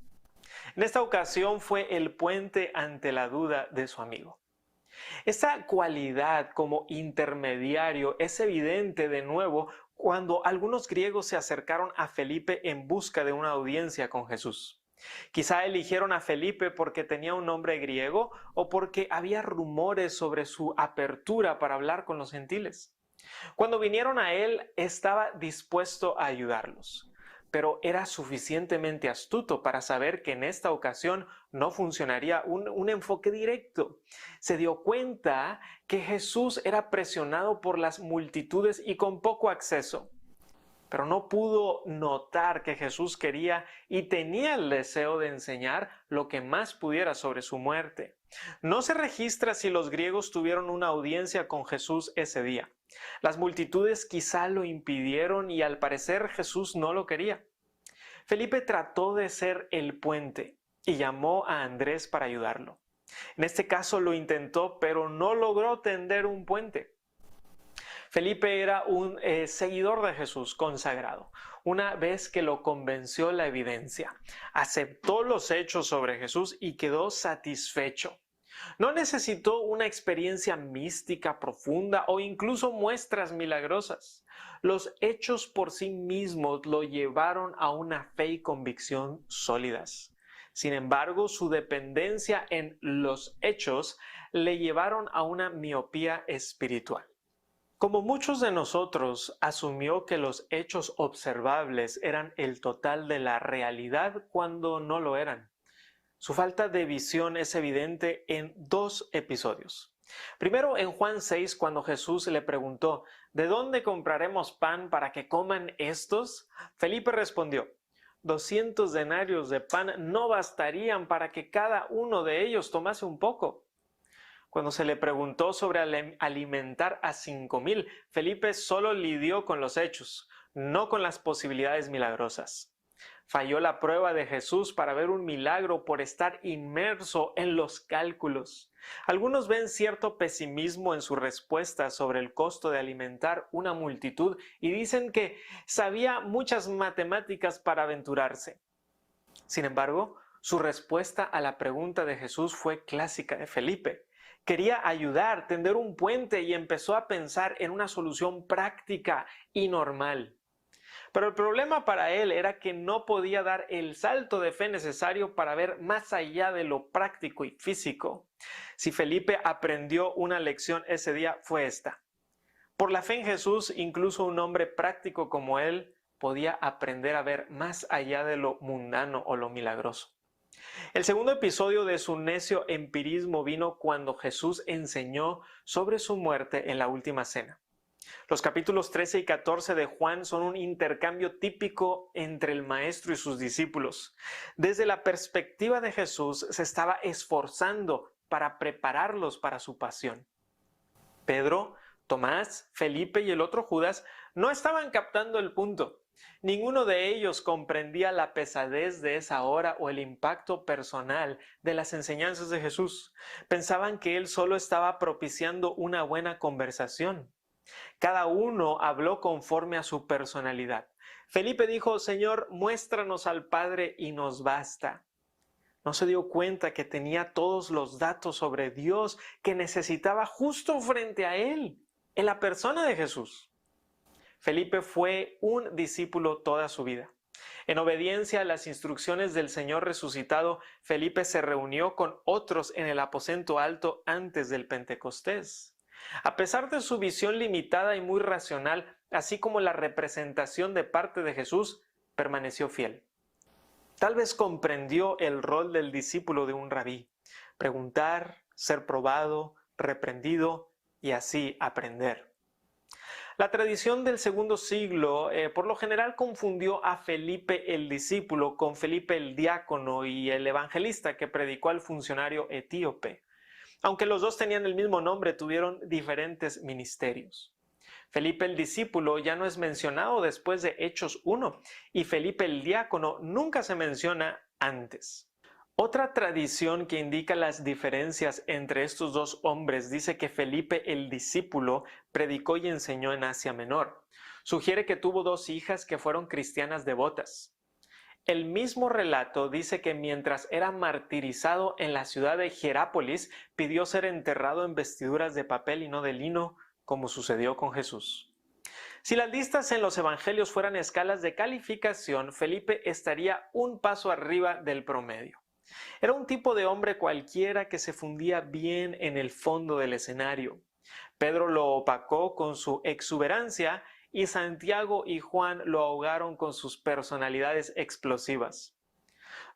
En esta ocasión fue el puente ante la duda de su amigo. Esta cualidad como intermediario es evidente de nuevo cuando algunos griegos se acercaron a Felipe en busca de una audiencia con Jesús. Quizá eligieron a Felipe porque tenía un nombre griego o porque había rumores sobre su apertura para hablar con los gentiles. Cuando vinieron a él, estaba dispuesto a ayudarlos, pero era suficientemente astuto para saber que en esta ocasión no funcionaría un enfoque directo. Se dio cuenta que Jesús era presionado por las multitudes y con poco acceso, pero no pudo notar que Jesús quería y tenía el deseo de enseñar lo que más pudiera sobre su muerte. No se registra si los griegos tuvieron una audiencia con Jesús ese día. Las multitudes quizá lo impidieron y al parecer Jesús no lo quería. Felipe trató de ser el puente y llamó a Andrés para ayudarlo. En este caso lo intentó, pero no logró tender un puente. Felipe era un seguidor de Jesús consagrado. Una vez que lo convenció la evidencia, aceptó los hechos sobre Jesús y quedó satisfecho. No necesitó una experiencia mística profunda o incluso muestras milagrosas. Los hechos por sí mismos lo llevaron a una fe y convicción sólidas. Sin embargo, su dependencia en los hechos le llevaron a una miopía espiritual. Como muchos de nosotros, asumió que los hechos observables eran el total de la realidad cuando no lo eran. Su falta de visión es evidente en 2 episodios. Primero, en Juan 6, cuando Jesús le preguntó: ¿de dónde compraremos pan para que coman estos? Felipe respondió: 200 denarios de pan no bastarían para que cada uno de ellos tomase un poco. Cuando se le preguntó sobre alimentar a 5,000, Felipe solo lidió con los hechos, no con las posibilidades milagrosas. Falló la prueba de Jesús para ver un milagro por estar inmerso en los cálculos. Algunos ven cierto pesimismo en su respuesta sobre el costo de alimentar una multitud y dicen que sabía muchas matemáticas para aventurarse. Sin embargo, su respuesta a la pregunta de Jesús fue clásica de Felipe. Quería ayudar, tender un puente y empezó a pensar en una solución práctica y normal. Pero el problema para él era que no podía dar el salto de fe necesario para ver más allá de lo práctico y físico. Si Felipe aprendió una lección ese día fue esta. Por la fe en Jesús, incluso un hombre práctico como él podía aprender a ver más allá de lo mundano o lo milagroso. El segundo episodio de su necio empirismo vino cuando Jesús enseñó sobre su muerte en la última cena. Los capítulos 13 y 14 de Juan son un intercambio típico entre el maestro y sus discípulos. Desde la perspectiva de Jesús, se estaba esforzando para prepararlos para su pasión. Pedro, Tomás, Felipe y el otro Judas no estaban captando el punto. Ninguno de ellos comprendía la pesadez de esa hora o el impacto personal de las enseñanzas de Jesús. Pensaban que él solo estaba propiciando una buena conversación. Cada uno habló conforme a su personalidad. Felipe dijo: Señor, muéstranos al Padre y nos basta. No se dio cuenta que tenía todos los datos sobre Dios que necesitaba justo frente a él, en la persona de Jesús. Felipe fue un discípulo toda su vida. En obediencia a las instrucciones del Señor resucitado, Felipe se reunió con otros en el aposento alto antes del Pentecostés. A pesar de su visión limitada y muy racional, así como la representación de parte de Jesús, permaneció fiel. Tal vez comprendió el rol del discípulo de un rabí: preguntar, ser probado, reprendido y así aprender. La tradición del segundo siglo por lo general confundió a Felipe el discípulo con Felipe el diácono y el evangelista que predicó al funcionario etíope. Aunque los dos tenían el mismo nombre, tuvieron diferentes ministerios. Felipe el discípulo ya no es mencionado después de Hechos 1 y Felipe el diácono nunca se menciona antes. Otra tradición que indica las diferencias entre estos dos hombres dice que Felipe el discípulo predicó y enseñó en Asia Menor. Sugiere que tuvo dos hijas que fueron cristianas devotas. El mismo relato dice que mientras era martirizado en la ciudad de Hierápolis, pidió ser enterrado en vestiduras de papel y no de lino, como sucedió con Jesús. Si las listas en los evangelios fueran escalas de calificación, Felipe estaría un paso arriba del promedio. Era un tipo de hombre cualquiera que se fundía bien en el fondo del escenario. Pedro lo opacó con su exuberancia y Santiago y Juan lo ahogaron con sus personalidades explosivas.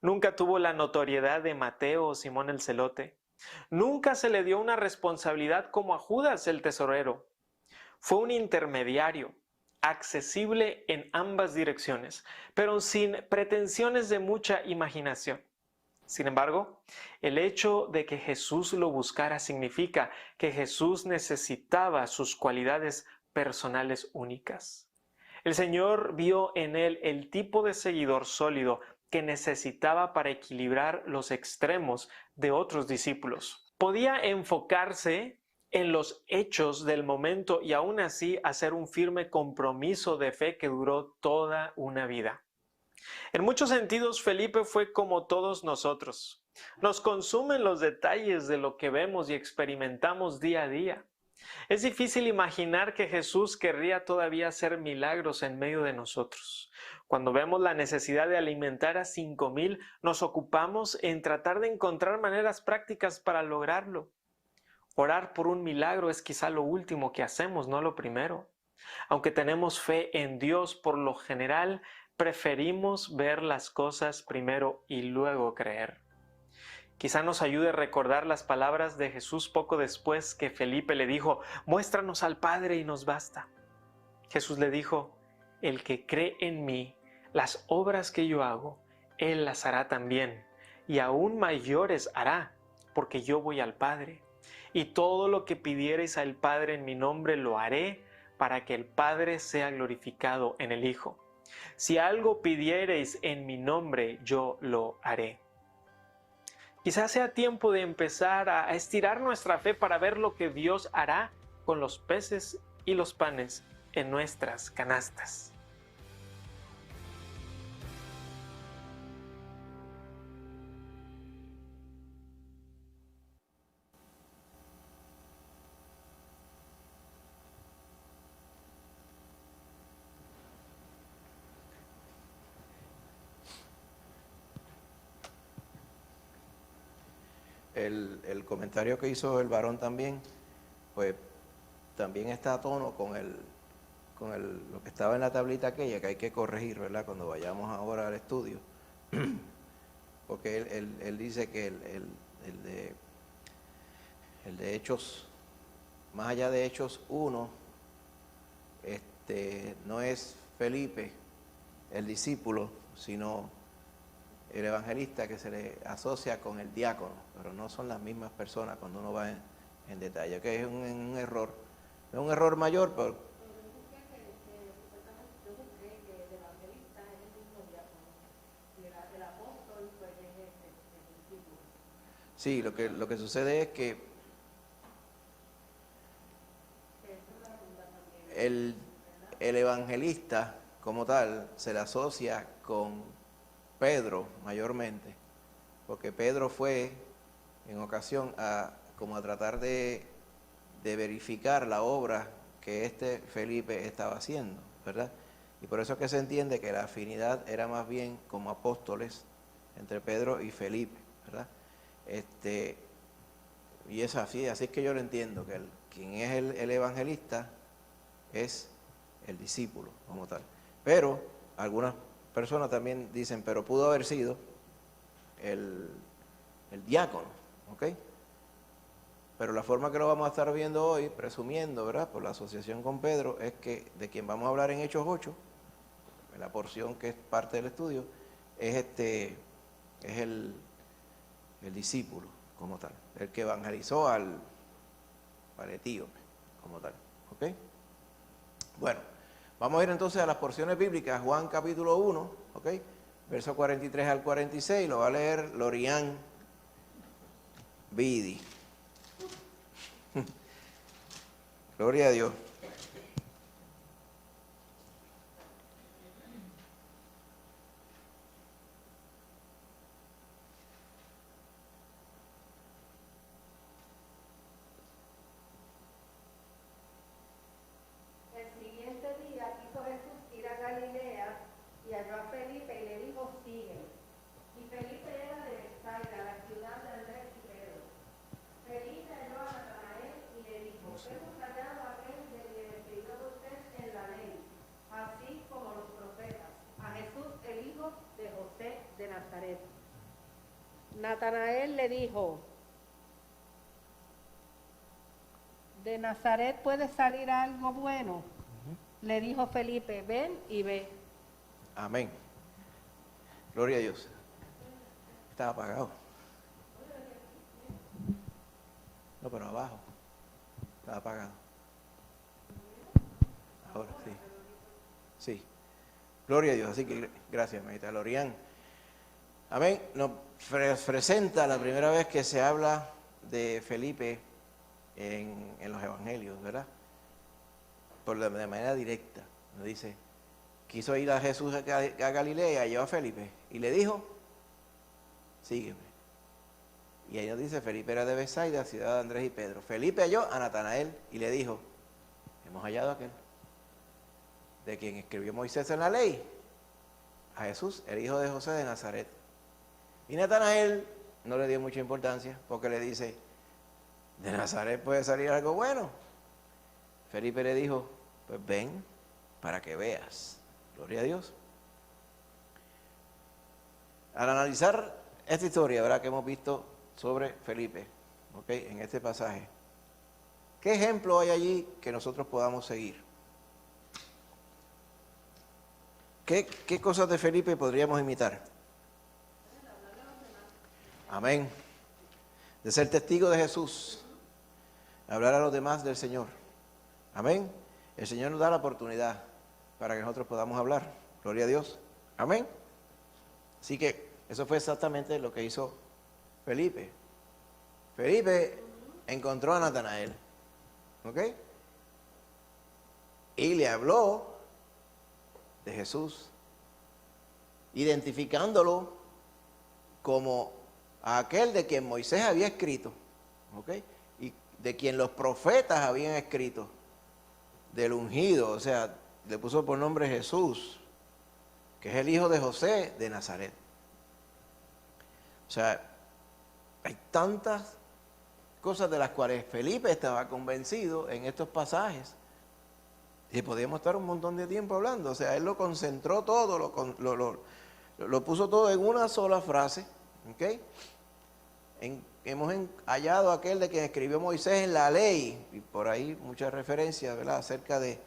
Nunca tuvo la notoriedad de Mateo o Simón el Celote. Nunca se le dio una responsabilidad como a Judas el tesorero. Fue un intermediario, accesible en ambas direcciones, pero sin pretensiones de mucha imaginación. Sin embargo, el hecho de que Jesús lo buscara significa que Jesús necesitaba sus cualidades personales únicas. El Señor vio en él el tipo de seguidor sólido que necesitaba para equilibrar los extremos de otros discípulos. Podía enfocarse en los hechos del momento y aún así hacer un firme compromiso de fe que duró toda una vida. En muchos sentidos, Felipe fue como todos nosotros. Nos consumen los detalles de lo que vemos y experimentamos día a día. Es difícil imaginar que Jesús querría todavía hacer milagros en medio de nosotros. Cuando vemos la necesidad de alimentar a 5,000, nos ocupamos en tratar de encontrar maneras prácticas para lograrlo. Orar por un milagro es quizá lo último que hacemos, no lo primero. Aunque tenemos fe en Dios, por lo general preferimos ver las cosas primero y luego creer. Quizá nos ayude a recordar las palabras de Jesús poco después que Felipe le dijo: muéstranos al Padre y nos basta. Jesús le dijo: el que cree en mí, las obras que yo hago, él las hará también, y aún mayores hará, porque yo voy al Padre. Y todo lo que pidiereis al Padre en mi nombre lo haré, para que el Padre sea glorificado en el Hijo. Si algo pidiereis en mi nombre, yo lo haré. Quizás sea tiempo de empezar a estirar nuestra fe para ver lo que Dios hará con los peces y los panes en nuestras canastas. El comentario que hizo el varón también, pues también está a tono con lo que estaba en la tablita aquella, que hay que corregir, ¿verdad? Cuando vayamos ahora al estudio. Porque él dice que el de Hechos, más allá de Hechos 1, no es Felipe, el discípulo, sino el evangelista que se le asocia con el diácono, pero no son las mismas personas cuando uno va en detalle, que es un error, no es un error mayor, pero sí, lo que sucede es que el evangelista como tal se le asocia con Pedro mayormente, porque Pedro fue en ocasión como a tratar de verificar la obra que Felipe estaba haciendo, ¿verdad? Y por eso es que se entiende que la afinidad era más bien como apóstoles entre Pedro y Felipe, ¿verdad? Y es así es que yo lo entiendo, que quien es el evangelista es el discípulo como tal. Pero algunas personas también dicen, pero pudo haber sido el diácono, ¿ok? Pero la forma que lo vamos a estar viendo hoy, presumiendo, ¿verdad?, por la asociación con Pedro, es que de quien vamos a hablar en Hechos 8, en la porción que es parte del estudio, es el discípulo como tal, el que evangelizó al etíope como tal, ¿ok? Bueno, vamos a ir entonces a las porciones bíblicas. Juan capítulo 1, ¿ok? Verso 43 al 46, lo va a leer Lorian Vidi. Gloria a Dios. El siguiente día quiso Jesús ir a Galilea y halló a Felipe y le dijo, sígueme. Y Felipe era de Bethsaida, la ciudad de Andrés y Pedro. Felipe halló a Natanael y le dijo, hemos hallado a aquel de quien escribió usted en la ley, así como los profetas, a Jesús el hijo de José de Nazaret. Natanael le dijo, ¿de Nazaret puede salir algo bueno? Le dijo Felipe, ven y ve. Amén. Gloria a Dios. Estaba apagado. No, pero abajo. Estaba apagado. Ahora sí. Sí. Gloria a Dios. Así que gracias, Maita Lorian. Amén. Nos presenta la primera vez que se habla de Felipe en los evangelios, ¿verdad? De manera directa. Nos dice, quiso ir a Jesús a Galilea y llevó a Felipe y le dijo, sígueme. Y ahí nos dice, Felipe era de Bethsaida, ciudad de Andrés y Pedro. Felipe halló a Natanael y le dijo, hemos hallado a aquel de quien escribió Moisés en la ley, a Jesús, el hijo de José de Nazaret. Y Natanael no le dio mucha importancia porque le dice, de Nazaret puede salir algo bueno. Felipe le dijo, pues ven para que veas. Gloria a Dios. Al analizar esta historia, ¿verdad?, que hemos visto sobre Felipe, ¿ok?, en este pasaje, ¿qué ejemplo hay allí que nosotros podamos seguir? ¿Qué cosas de Felipe podríamos imitar? Amén. De ser testigo de Jesús, hablar a los demás del Señor. Amén. El Señor nos da la oportunidad para que nosotros podamos hablar. Gloria a Dios. Amén. Así que eso fue exactamente lo que hizo Felipe. Felipe encontró a Natanael, ¿ok? Y le habló de Jesús, identificándolo como aquel de quien Moisés había escrito, ¿ok? Y de quien los profetas habían escrito, del ungido, o sea, le puso por nombre Jesús, que es el hijo de José de Nazaret. O sea, hay tantas cosas de las cuales Felipe estaba convencido en estos pasajes. Y podíamos estar un montón de tiempo hablando. O sea, él lo concentró todo, lo puso todo en una sola frase. ¿Ok? Hemos hallado aquel de quien escribió Moisés en la ley. Y por ahí muchas referencias, ¿verdad? Acerca de,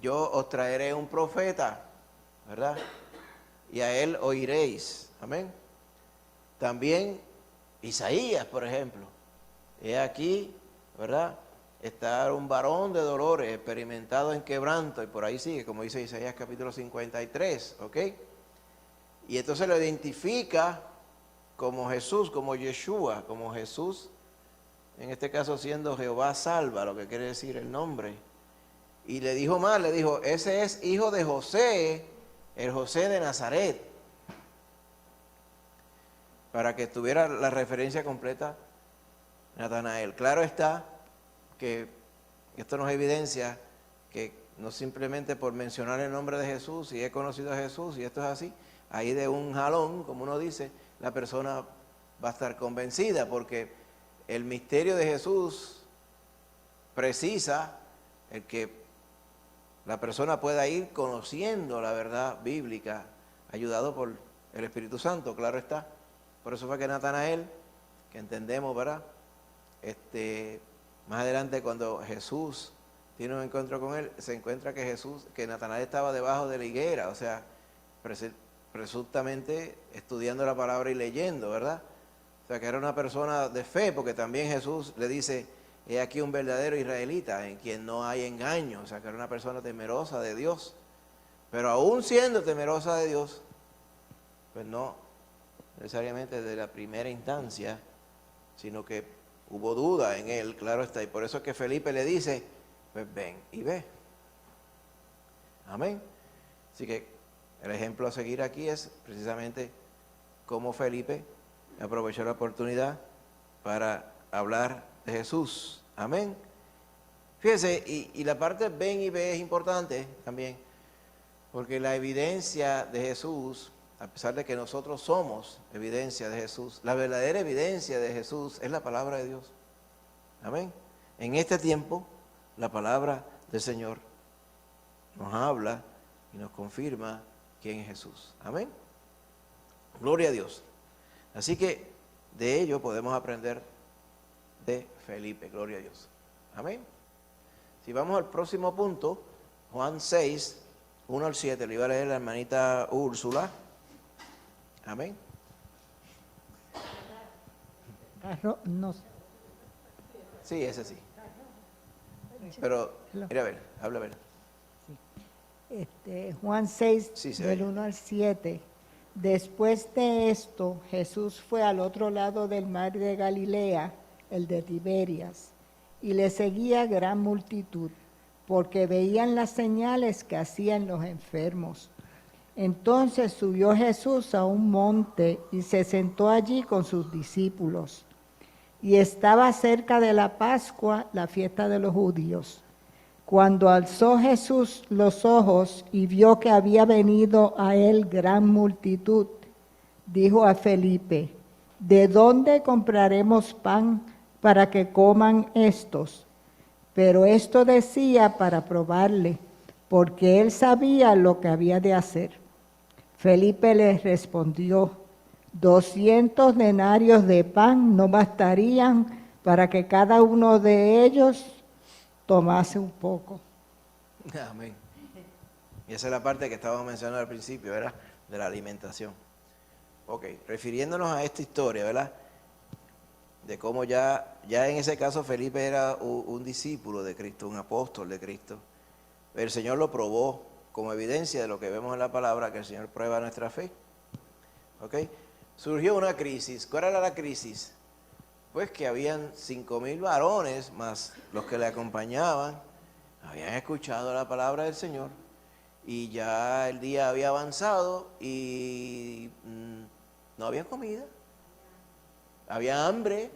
yo os traeré un profeta, ¿verdad? Y a él oiréis. Amén. También Isaías, por ejemplo. He aquí, ¿verdad? Está un varón de dolores, experimentado en quebranto, y por ahí sigue, como dice Isaías capítulo 53, ¿ok? Y entonces lo identifica como Jesús, como Yeshua, como Jesús, en este caso siendo Jehová salva, lo que quiere decir el nombre. Y le dijo más, le dijo, ese es hijo de José, el José de Nazaret, para que tuviera la referencia completa Natanael. Claro está que esto nos evidencia que no simplemente por mencionar el nombre de Jesús, y he conocido a Jesús, y esto es así, ahí de un jalón, como uno dice, la persona va a estar convencida, porque el misterio de Jesús precisa el que la persona pueda ir conociendo la verdad bíblica, ayudado por el Espíritu Santo, claro está. Por eso fue que Natanael, que entendemos, ¿verdad? Más adelante, cuando Jesús tiene un encuentro con él, se encuentra que Natanael estaba debajo de la higuera, o sea, presuntamente estudiando la palabra y leyendo, ¿verdad? O sea, que era una persona de fe, porque también Jesús le dice, he aquí un verdadero israelita en quien no hay engaño, o sea, que era una persona temerosa de Dios. Pero aún siendo temerosa de Dios, pues no necesariamente de la primera instancia, sino que hubo duda en él, claro está, y por eso es que Felipe le dice, pues ven y ve. Amén. Así que el ejemplo a seguir aquí es precisamente cómo Felipe aprovechó la oportunidad para hablar de Jesús. Amén. Fíjense, y la parte ven y ve es importante también, porque la evidencia de Jesús, a pesar de que nosotros somos evidencia de Jesús, la verdadera evidencia de Jesús es la palabra de Dios. Amén. En este tiempo, la palabra del Señor nos habla y nos confirma quién es Jesús. Amén. Gloria a Dios. Así que de ello podemos aprender de Felipe. Gloria a Dios. Amén. Si vamos al próximo punto, Juan 6, 1 al 7, le iba a leer la hermanita Úrsula. Amén. No. Sí, ese sí. Pero, mira a ver, habla a ver. Juan 6, Sí, se del oye. 1 al 7. Después de esto, Jesús fue al otro lado del mar de Galilea, el de Tiberias, y le seguía gran multitud, porque veían las señales que hacían los enfermos. Entonces subió Jesús a un monte y se sentó allí con sus discípulos. Y estaba cerca de la Pascua, la fiesta de los judíos. Cuando alzó Jesús los ojos y vio que había venido a él gran multitud, dijo a Felipe, ¿de dónde compraremos pan para que coman estos? Pero esto decía para probarle, porque él sabía lo que había de hacer. Felipe les respondió, 200 denarios de pan no bastarían para que cada uno de ellos tomase un poco. Amén. Y esa es la parte que estábamos mencionando al principio, ¿verdad? De la alimentación. Ok, refiriéndonos a esta historia, ¿verdad? De cómo ya en ese caso Felipe era un discípulo de Cristo, un apóstol de Cristo. El Señor lo probó como evidencia de lo que vemos en la palabra, que el Señor prueba nuestra fe. ¿Ok? Surgió una crisis. ¿Cuál era la crisis? Pues que habían 5,000 varones, más los que le acompañaban, habían escuchado la palabra del Señor, y ya el día había avanzado y no había comida. Había hambre,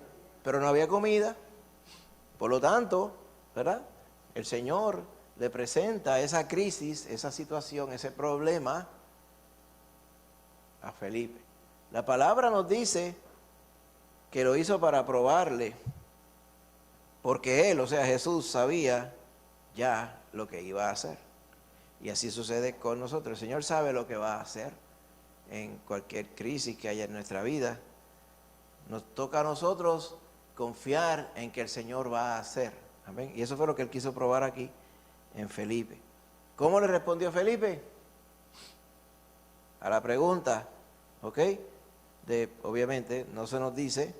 pero no había comida. Por lo tanto, ¿verdad? El Señor le presenta esa crisis, esa situación, ese problema a Felipe. La palabra nos dice que lo hizo para probarle, porque él, o sea, Jesús, sabía ya lo que iba a hacer. Y así sucede con nosotros. El Señor sabe lo que va a hacer en cualquier crisis que haya en nuestra vida. Nos toca a nosotros confiar en que el Señor va a hacer. Amén. Y eso fue lo que él quiso probar aquí en Felipe. ¿Cómo le respondió Felipe? A la pregunta, ¿ok? Obviamente no se nos dice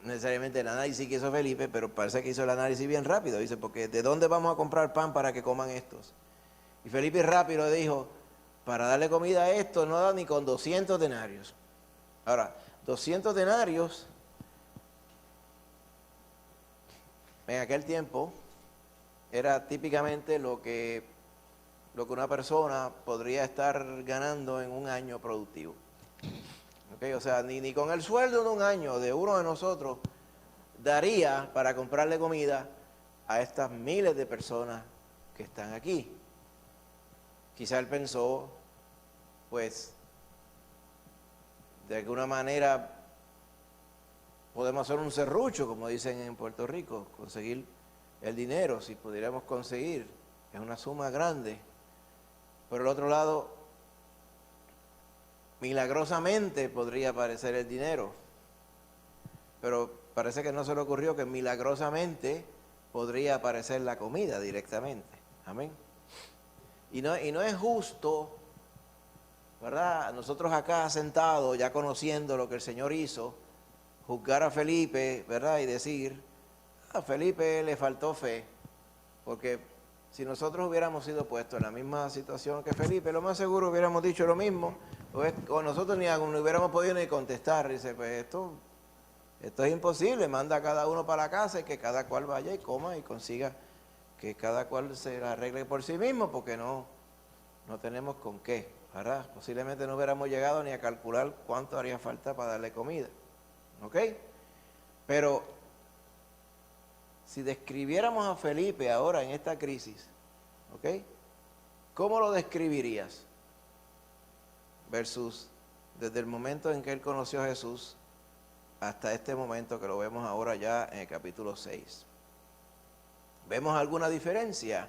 necesariamente el análisis que hizo Felipe, pero parece que hizo el análisis bien rápido. Dice, porque ¿de dónde vamos a comprar pan para que coman estos? Y Felipe rápido dijo, para darle comida a estos no da ni con 200 denarios. Ahora, 200 denarios en aquel tiempo era típicamente lo que una persona podría estar ganando en un año productivo. ¿Okay? O sea, ni con el sueldo de un año de uno de nosotros daría para comprarle comida a estas miles de personas que están aquí. Quizá él pensó, pues, de alguna manera podemos hacer un serrucho, como dicen en Puerto Rico, conseguir el dinero, si pudiéramos conseguir, es una suma grande. Por el otro lado, milagrosamente podría aparecer el dinero, pero parece que no se le ocurrió que milagrosamente podría aparecer la comida directamente. Amén. Y no es justo, ¿verdad? Nosotros acá sentados, ya conociendo lo que el Señor hizo, juzgar a Felipe, ¿verdad? Y decir, a Felipe le faltó fe, porque si nosotros hubiéramos sido puestos en la misma situación que Felipe, lo más seguro hubiéramos dicho lo mismo, o nosotros ni hubiéramos podido ni contestar. Dice, pues esto es imposible, manda a cada uno para la casa y que cada cual vaya y coma y consiga que cada cual se la arregle por sí mismo, porque no tenemos con qué, ¿verdad? Posiblemente no hubiéramos llegado ni a calcular cuánto haría falta para darle comida, ¿ok? Pero si describiéramos a Felipe ahora en esta crisis, ¿ok? ¿Cómo lo describirías? Versus desde el momento en que él conoció a Jesús hasta este momento que lo vemos ahora ya en el capítulo 6. ¿Vemos alguna diferencia?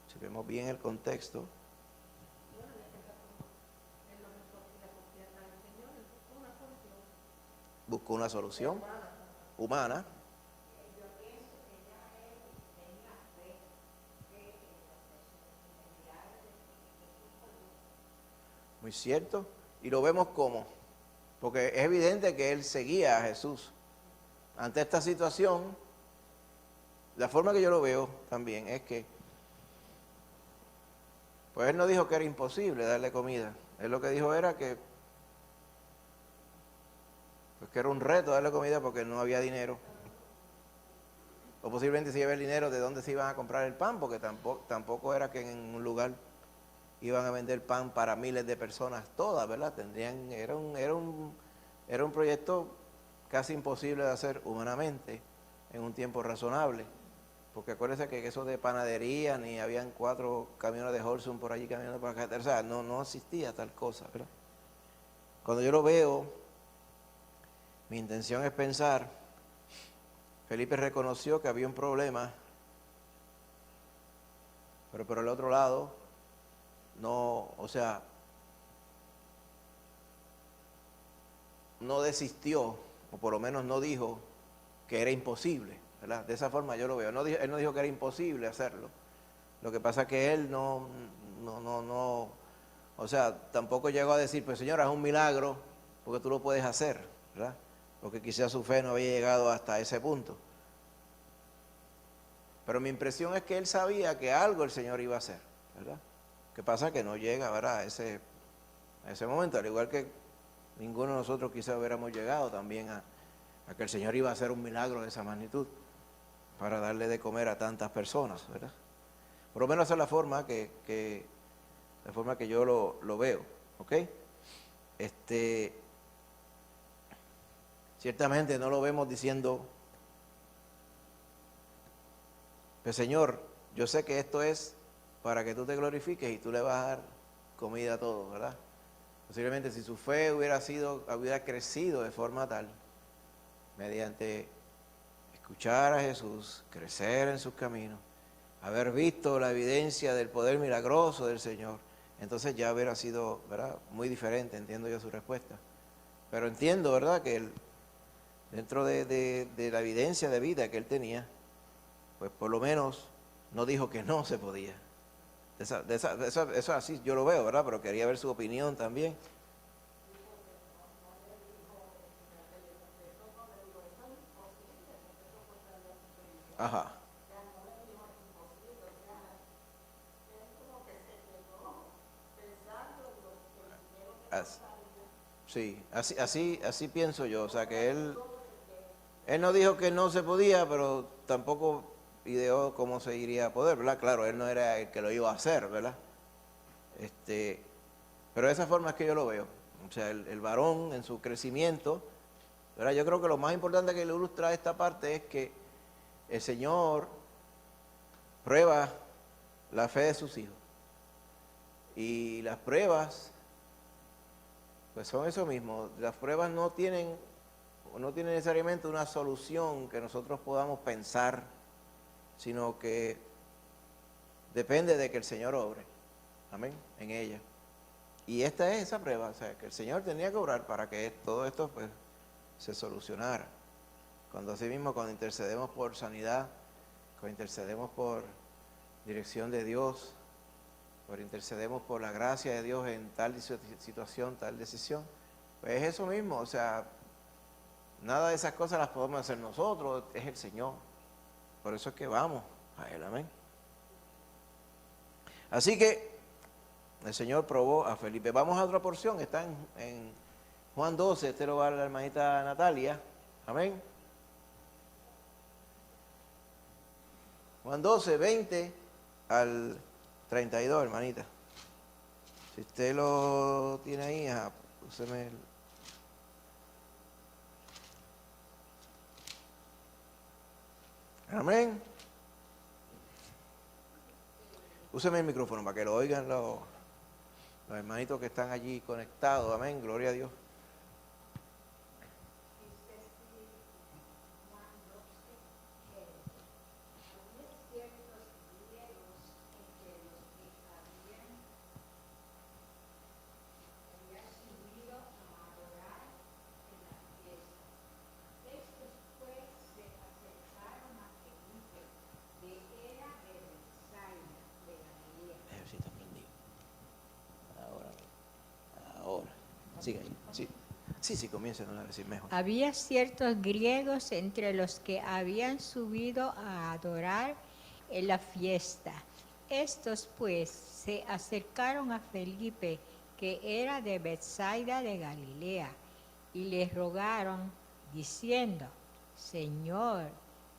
Si vemos bien el contexto. Buscó una solución humana. Muy cierto. Y lo vemos como, porque es evidente que él seguía a Jesús. Ante esta situación, la forma que yo lo veo también es que, pues él no dijo que era imposible darle comida. Él lo que dijo era que era un reto darle comida porque no había dinero. O posiblemente si iba el dinero, ¿de dónde se iban a comprar el pan? Porque tampoco era que en un lugar iban a vender pan para miles de personas todas, ¿verdad? Era un proyecto casi imposible de hacer humanamente en un tiempo razonable. Porque acuérdense que eso de panadería, ni habían 4 camiones de Holson por allí caminando por la carretera, o sea, no existía tal cosa, ¿verdad? Cuando yo lo veo, mi intención es pensar, Felipe reconoció que había un problema, pero por el otro lado, no desistió, o por lo menos no dijo que era imposible, ¿verdad? De esa forma yo lo veo. Él no dijo que era imposible hacerlo. Lo que pasa es que él tampoco llegó a decir, pues señora, es un milagro, porque tú lo puedes hacer, ¿verdad? Porque quizás su fe no había llegado hasta ese punto. Pero mi impresión es que él sabía que algo el Señor iba a hacer, ¿verdad? ¿Qué pasa? Que no llega, ¿verdad? A ese momento, al igual que ninguno de nosotros quizás hubiéramos llegado también a que el Señor iba a hacer un milagro de esa magnitud para darle de comer a tantas personas, ¿verdad? Por lo menos esa es la forma que yo lo veo, ¿ok? Ciertamente no lo vemos diciendo, pues Señor, yo sé que esto es para que tú te glorifiques y tú le vas a dar comida a todos, ¿verdad? Posiblemente si su fe hubiera crecido de forma tal, mediante escuchar a Jesús, crecer en sus caminos, haber visto la evidencia del poder milagroso del Señor, entonces ya hubiera sido, ¿verdad?, muy diferente, entiendo yo su respuesta. Pero entiendo, ¿verdad?, que dentro de la evidencia de vida que él tenía, pues por lo menos no dijo que no se podía. Eso así yo lo veo, ¿verdad? Pero quería ver su opinión también. Ajá. Sí, así pienso yo. O sea, que él no dijo que no se podía, pero tampoco ideó cómo se iría a poder, ¿verdad? Claro, él no era el que lo iba a hacer, ¿verdad? Pero de esa forma es que yo lo veo. O sea, el varón en su crecimiento, ¿verdad? Yo creo que lo más importante que le ilustra esta parte es que el Señor prueba la fe de sus hijos. Y las pruebas, pues son eso mismo. Las pruebas no tienen necesariamente una solución que nosotros podamos pensar, sino que depende de que el Señor obre, amén, en ella. Y esta es esa prueba, o sea, que el Señor tenía que obrar para que todo esto pues se solucionara. Cuando intercedemos por sanidad, cuando intercedemos por dirección de Dios, cuando intercedemos por la gracia de Dios en tal situación, tal decisión, pues es eso mismo, o sea, nada de esas cosas las podemos hacer nosotros, es el Señor. Por eso es que vamos a Él, amén. Así que el Señor probó a Felipe. Vamos a otra porción, está en Juan 12, este lo va a dar la hermanita Natalia, amén. Juan 12, 20 al 32, hermanita. Si usted lo tiene ahí, úseme el... Amén. Úseme el micrófono para que lo oigan los hermanitos que están allí conectados. Amén. Gloria a Dios. Sí, comienzan a decir mejor. Había ciertos griegos entre los que habían subido a adorar en la fiesta. Estos pues se acercaron a Felipe, que era de Betsaida de Galilea, y le rogaron, diciendo: Señor,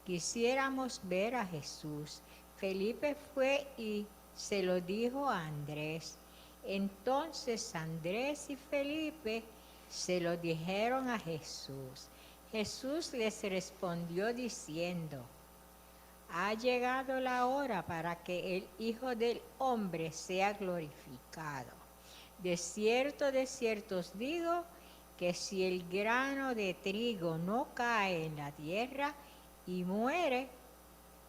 quisiéramos ver a Jesús. Felipe fue y se lo dijo a Andrés. Entonces Andrés y Felipe se lo dijeron a Jesús. Jesús les respondió diciendo: ha llegado la hora para que el Hijo del Hombre sea glorificado. De cierto os digo, que si el grano de trigo no cae en la tierra y muere,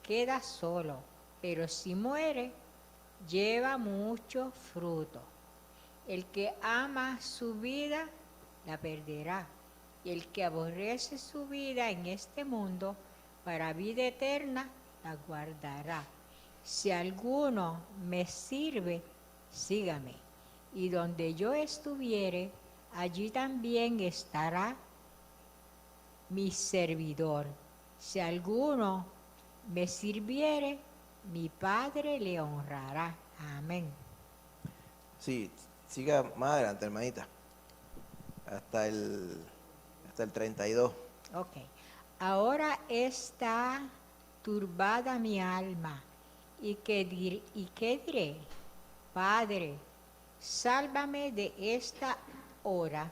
queda solo, pero si muere, lleva mucho fruto. El que ama su vida, la perderá, y el que aborrece su vida en este mundo, para vida eterna, la guardará. Si alguno me sirve, sígame, y donde yo estuviere, allí también estará mi servidor. Si alguno me sirviere, mi Padre le honrará. Amén. Sí, siga más adelante, hermanita. Hasta el 32. Ok. Ahora está turbada mi alma. ¿Y qué diré? Padre, sálvame de esta hora.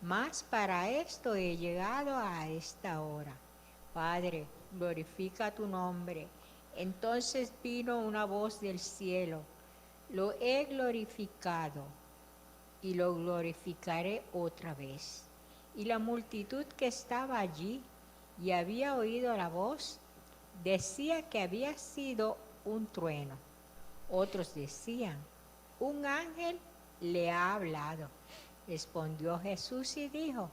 Mas para esto he llegado a esta hora. Padre, glorifica tu nombre. Entonces vino una voz del cielo. Lo he glorificado y lo glorificaré otra vez. Y la multitud que estaba allí y había oído la voz, decía que había sido un trueno. Otros decían, un ángel le ha hablado. Respondió Jesús y dijo,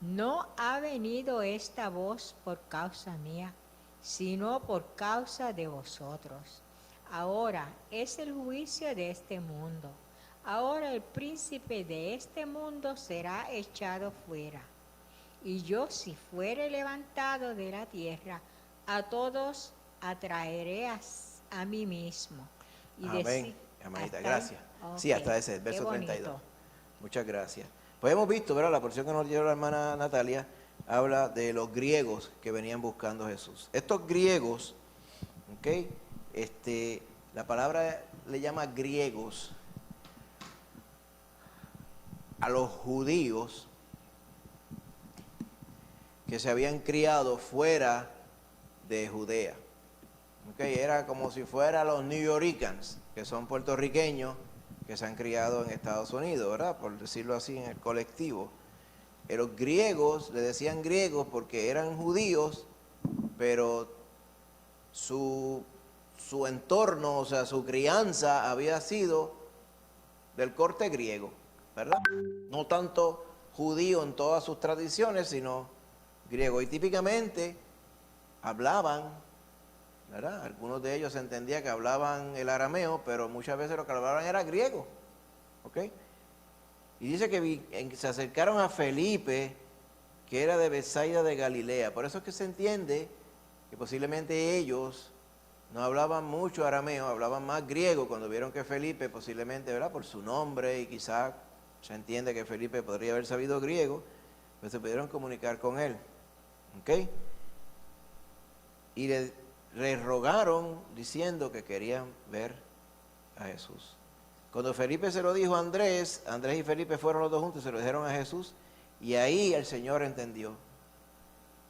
no ha venido esta voz por causa mía, sino por causa de vosotros. Ahora es el juicio de este mundo. Ahora el príncipe de este mundo será echado fuera. Y yo, si fuere levantado de la tierra, a todos atraeré a mí mismo. Y Amén, hermanita, hasta gracias. ahí. Sí, Ok, hasta ese, el qué verso bonito. 32. Muchas gracias. Pues hemos visto, ¿verdad? La porción que nos dio la hermana Natalia habla de los griegos que venían buscando a Jesús. Estos griegos, ¿ok? La palabra le llama griegos a los judíos que se habían criado fuera de Judea. Okay, era como si fueran los New Yorkers, que son puertorriqueños que se han criado en Estados Unidos, ¿verdad? Por decirlo así, en el colectivo. Los griegos le decían griegos porque eran judíos, pero su entorno, o sea, su crianza había sido del corte griego, ¿verdad? No tanto judío en todas sus tradiciones, sino griego. Y típicamente hablaban, ¿verdad? Algunos de ellos se entendía que hablaban el arameo, pero muchas veces lo que hablaban era griego, ¿ok? Y dice que se acercaron a Felipe, que era de Betsaida de Galilea. Por eso es que se entiende que posiblemente ellos no hablaban mucho arameo, hablaban más griego cuando vieron que Felipe posiblemente, ¿verdad? Por su nombre y quizás se entiende que Felipe podría haber sabido griego, pues se pudieron comunicar con él, ¿ok? Y le rogaron diciendo que querían ver a Jesús. Cuando Felipe se lo dijo a Andrés, Andrés y Felipe fueron los dos juntos, se lo dijeron a Jesús, y ahí el Señor entendió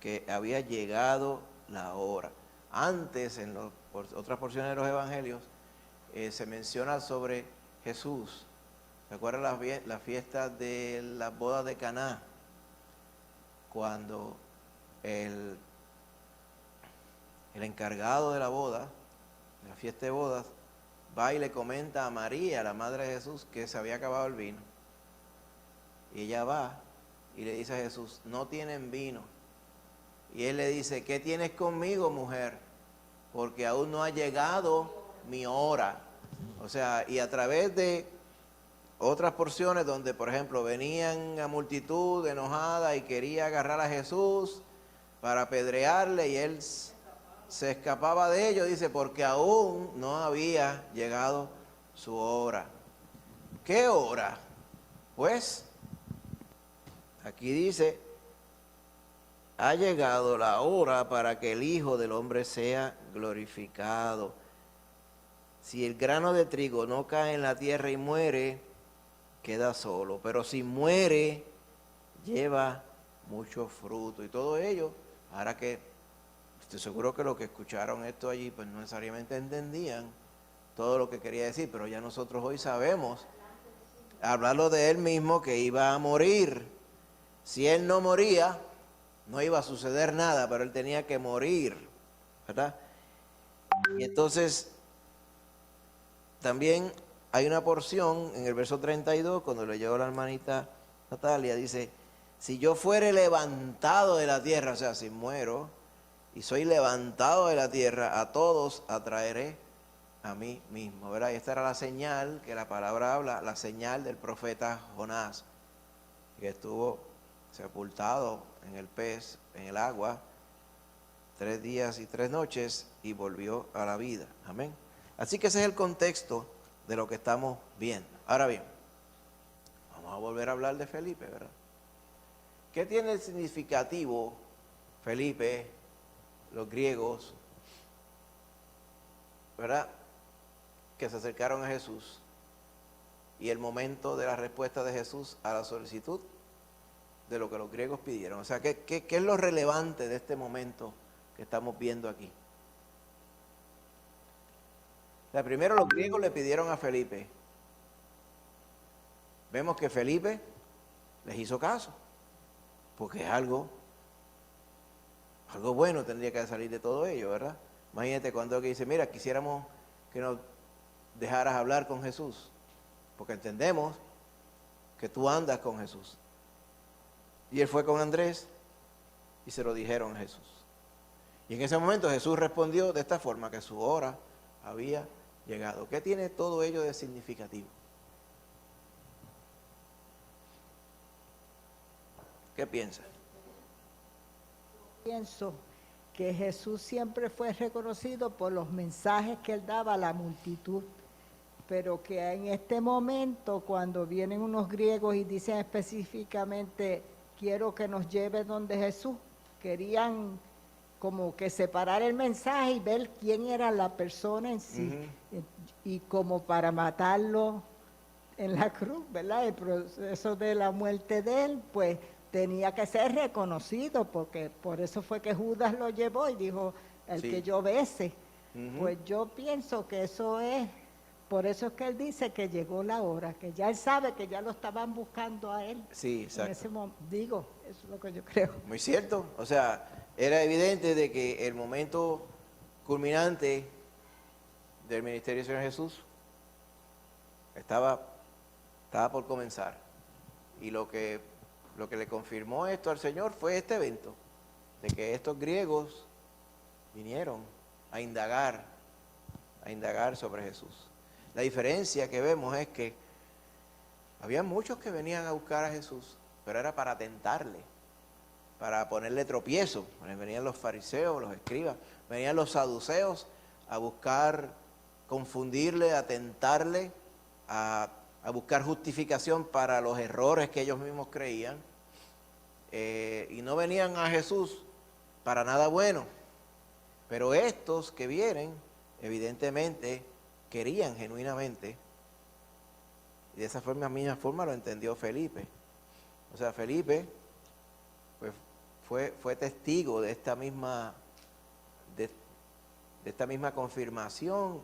que había llegado la hora. Antes, en otras porciones de los evangelios, se menciona sobre Jesús. ¿Recuerdan las fiestas de las bodas de Caná? Cuando el encargado de la boda, de la fiesta de bodas, va y le comenta a María, la madre de Jesús, que se había acabado el vino. Y ella va y le dice a Jesús, no tienen vino. Y él le dice, ¿qué tienes conmigo, mujer? Porque aún no ha llegado mi hora. O sea, y a través de otras porciones donde, por ejemplo, venían a multitud enojada y quería agarrar a Jesús para apedrearle y él se escapaba de ellos, dice, porque aún no había llegado su hora. ¿Qué hora? Pues, aquí dice, ha llegado la hora para que el Hijo del Hombre sea glorificado. Si el grano de trigo no cae en la tierra y muere, queda solo, pero si muere, lleva mucho fruto. Y todo ello, ahora que estoy seguro que los que escucharon esto allí, pues no necesariamente entendían todo lo que quería decir, pero ya nosotros hoy sabemos hablarlo de él mismo que iba a morir. Si él no moría, no iba a suceder nada, pero él tenía que morir, ¿verdad? Y entonces, también hay una porción en el verso 32, cuando le llegó la hermanita Natalia, dice, si yo fuere levantado de la tierra, o sea, si muero, y soy levantado de la tierra, a todos atraeré a mí mismo, ¿verdad? Y esta era la señal que la palabra habla, la señal del profeta Jonás, que estuvo sepultado en el pez, en el agua, 3 días y 3 noches y volvió a la vida. Amén. Así que ese es el contexto de lo que estamos viendo. Ahora bien, vamos a volver a hablar de Felipe, ¿verdad? ¿Qué tiene el significativo Felipe, los griegos, ¿verdad?, que se acercaron a Jesús y el momento de la respuesta de Jesús a la solicitud de lo que los griegos pidieron? O sea, ¿qué es lo relevante de este momento que estamos viendo aquí? O sea, primero los griegos le pidieron a Felipe. Vemos que Felipe les hizo caso, porque es algo bueno tendría que salir de todo ello, ¿verdad? Imagínate cuando alguien dice, mira, quisiéramos que nos dejaras hablar con Jesús, porque entendemos que tú andas con Jesús. Y él fue con Andrés y se lo dijeron a Jesús. Y en ese momento Jesús respondió de esta forma, que su hora había llegado. ¿Qué tiene todo ello de significativo? ¿Qué piensas? Pienso que Jesús siempre fue reconocido por los mensajes que él daba a la multitud, pero que en este momento, cuando vienen unos griegos y dicen específicamente, quiero que nos lleve donde Jesús, querían como que separar el mensaje y ver quién era la persona en sí, y como para matarlo en la cruz, ¿verdad? El proceso de la muerte de él, pues tenía que ser reconocido, porque por eso fue que Judas lo llevó y dijo, el que yo bese. Pues yo pienso que eso es, por eso es que él dice que llegó la hora, que ya él sabe que ya lo estaban buscando a él. Sí, exacto. En ese digo, eso es lo que yo creo. Muy cierto, o sea, era evidente de que el momento culminante del ministerio del Señor Jesús estaba por comenzar. Y lo que le confirmó esto al Señor fue este evento, de que estos griegos vinieron a indagar sobre Jesús. La diferencia que vemos es que había muchos que venían a buscar a Jesús, pero era para tentarle, para ponerle tropiezo. Venían los fariseos, los escribas, venían los saduceos a buscar confundirle, a tentarle, a buscar justificación para los errores que ellos mismos creían, y no venían a Jesús para nada bueno. Pero estos que vienen, evidentemente, querían genuinamente, y de esa misma forma lo entendió Felipe. O sea, Felipe pues, fue testigo de esta misma confirmación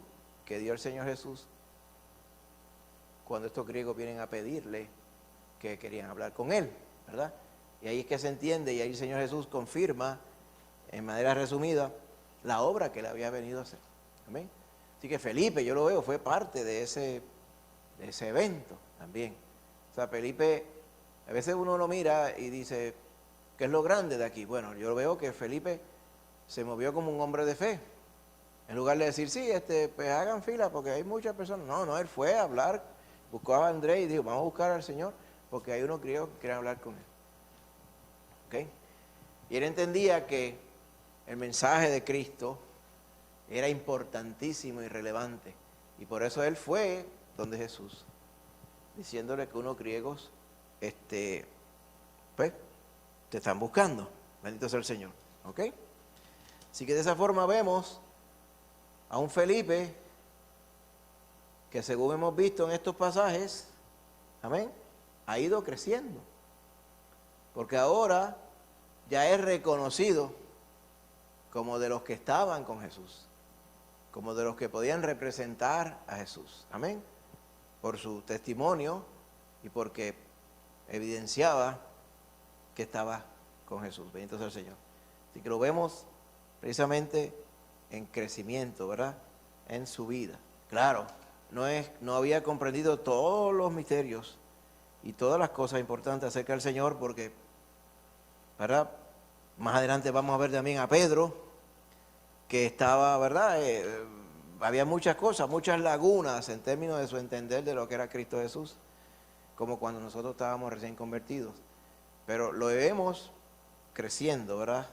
que dio el Señor Jesús cuando estos griegos vienen a pedirle que querían hablar con él, ¿verdad? Y ahí es que se entiende, y ahí el Señor Jesús confirma, en manera resumida, la obra que le había venido a hacer. Amén. Así que Felipe, yo lo veo, fue parte de ese evento también. O sea, Felipe, a veces uno lo mira y dice, ¿qué es lo grande de aquí? Bueno, yo veo que Felipe se movió como un hombre de fe. En lugar de decir, sí, pues hagan fila porque hay muchas personas. No, él fue a hablar, buscó a Andrés y dijo, vamos a buscar al Señor porque hay unos griegos que quieren hablar con él. ¿Ok? Y él entendía que el mensaje de Cristo era importantísimo y relevante. Y por eso él fue donde Jesús, diciéndole que unos griegos, pues, te están buscando. Bendito sea el Señor. ¿Ok? Así que de esa forma vemos a un Felipe que, según hemos visto en estos pasajes, amén, ha ido creciendo. Porque ahora ya es reconocido como de los que estaban con Jesús, como de los que podían representar a Jesús. Amén. Por su testimonio y porque evidenciaba que estaba con Jesús. Bendito sea el Señor. Así que lo vemos precisamente en crecimiento, ¿verdad? En su vida. Claro, no había comprendido todos los misterios y todas las cosas importantes acerca del Señor, porque, ¿verdad? Más adelante vamos a ver también a Pedro, que estaba, ¿verdad? Había muchas cosas, muchas lagunas en términos de su entender de lo que era Cristo Jesús, como cuando nosotros estábamos recién convertidos. Pero lo vemos creciendo, ¿verdad?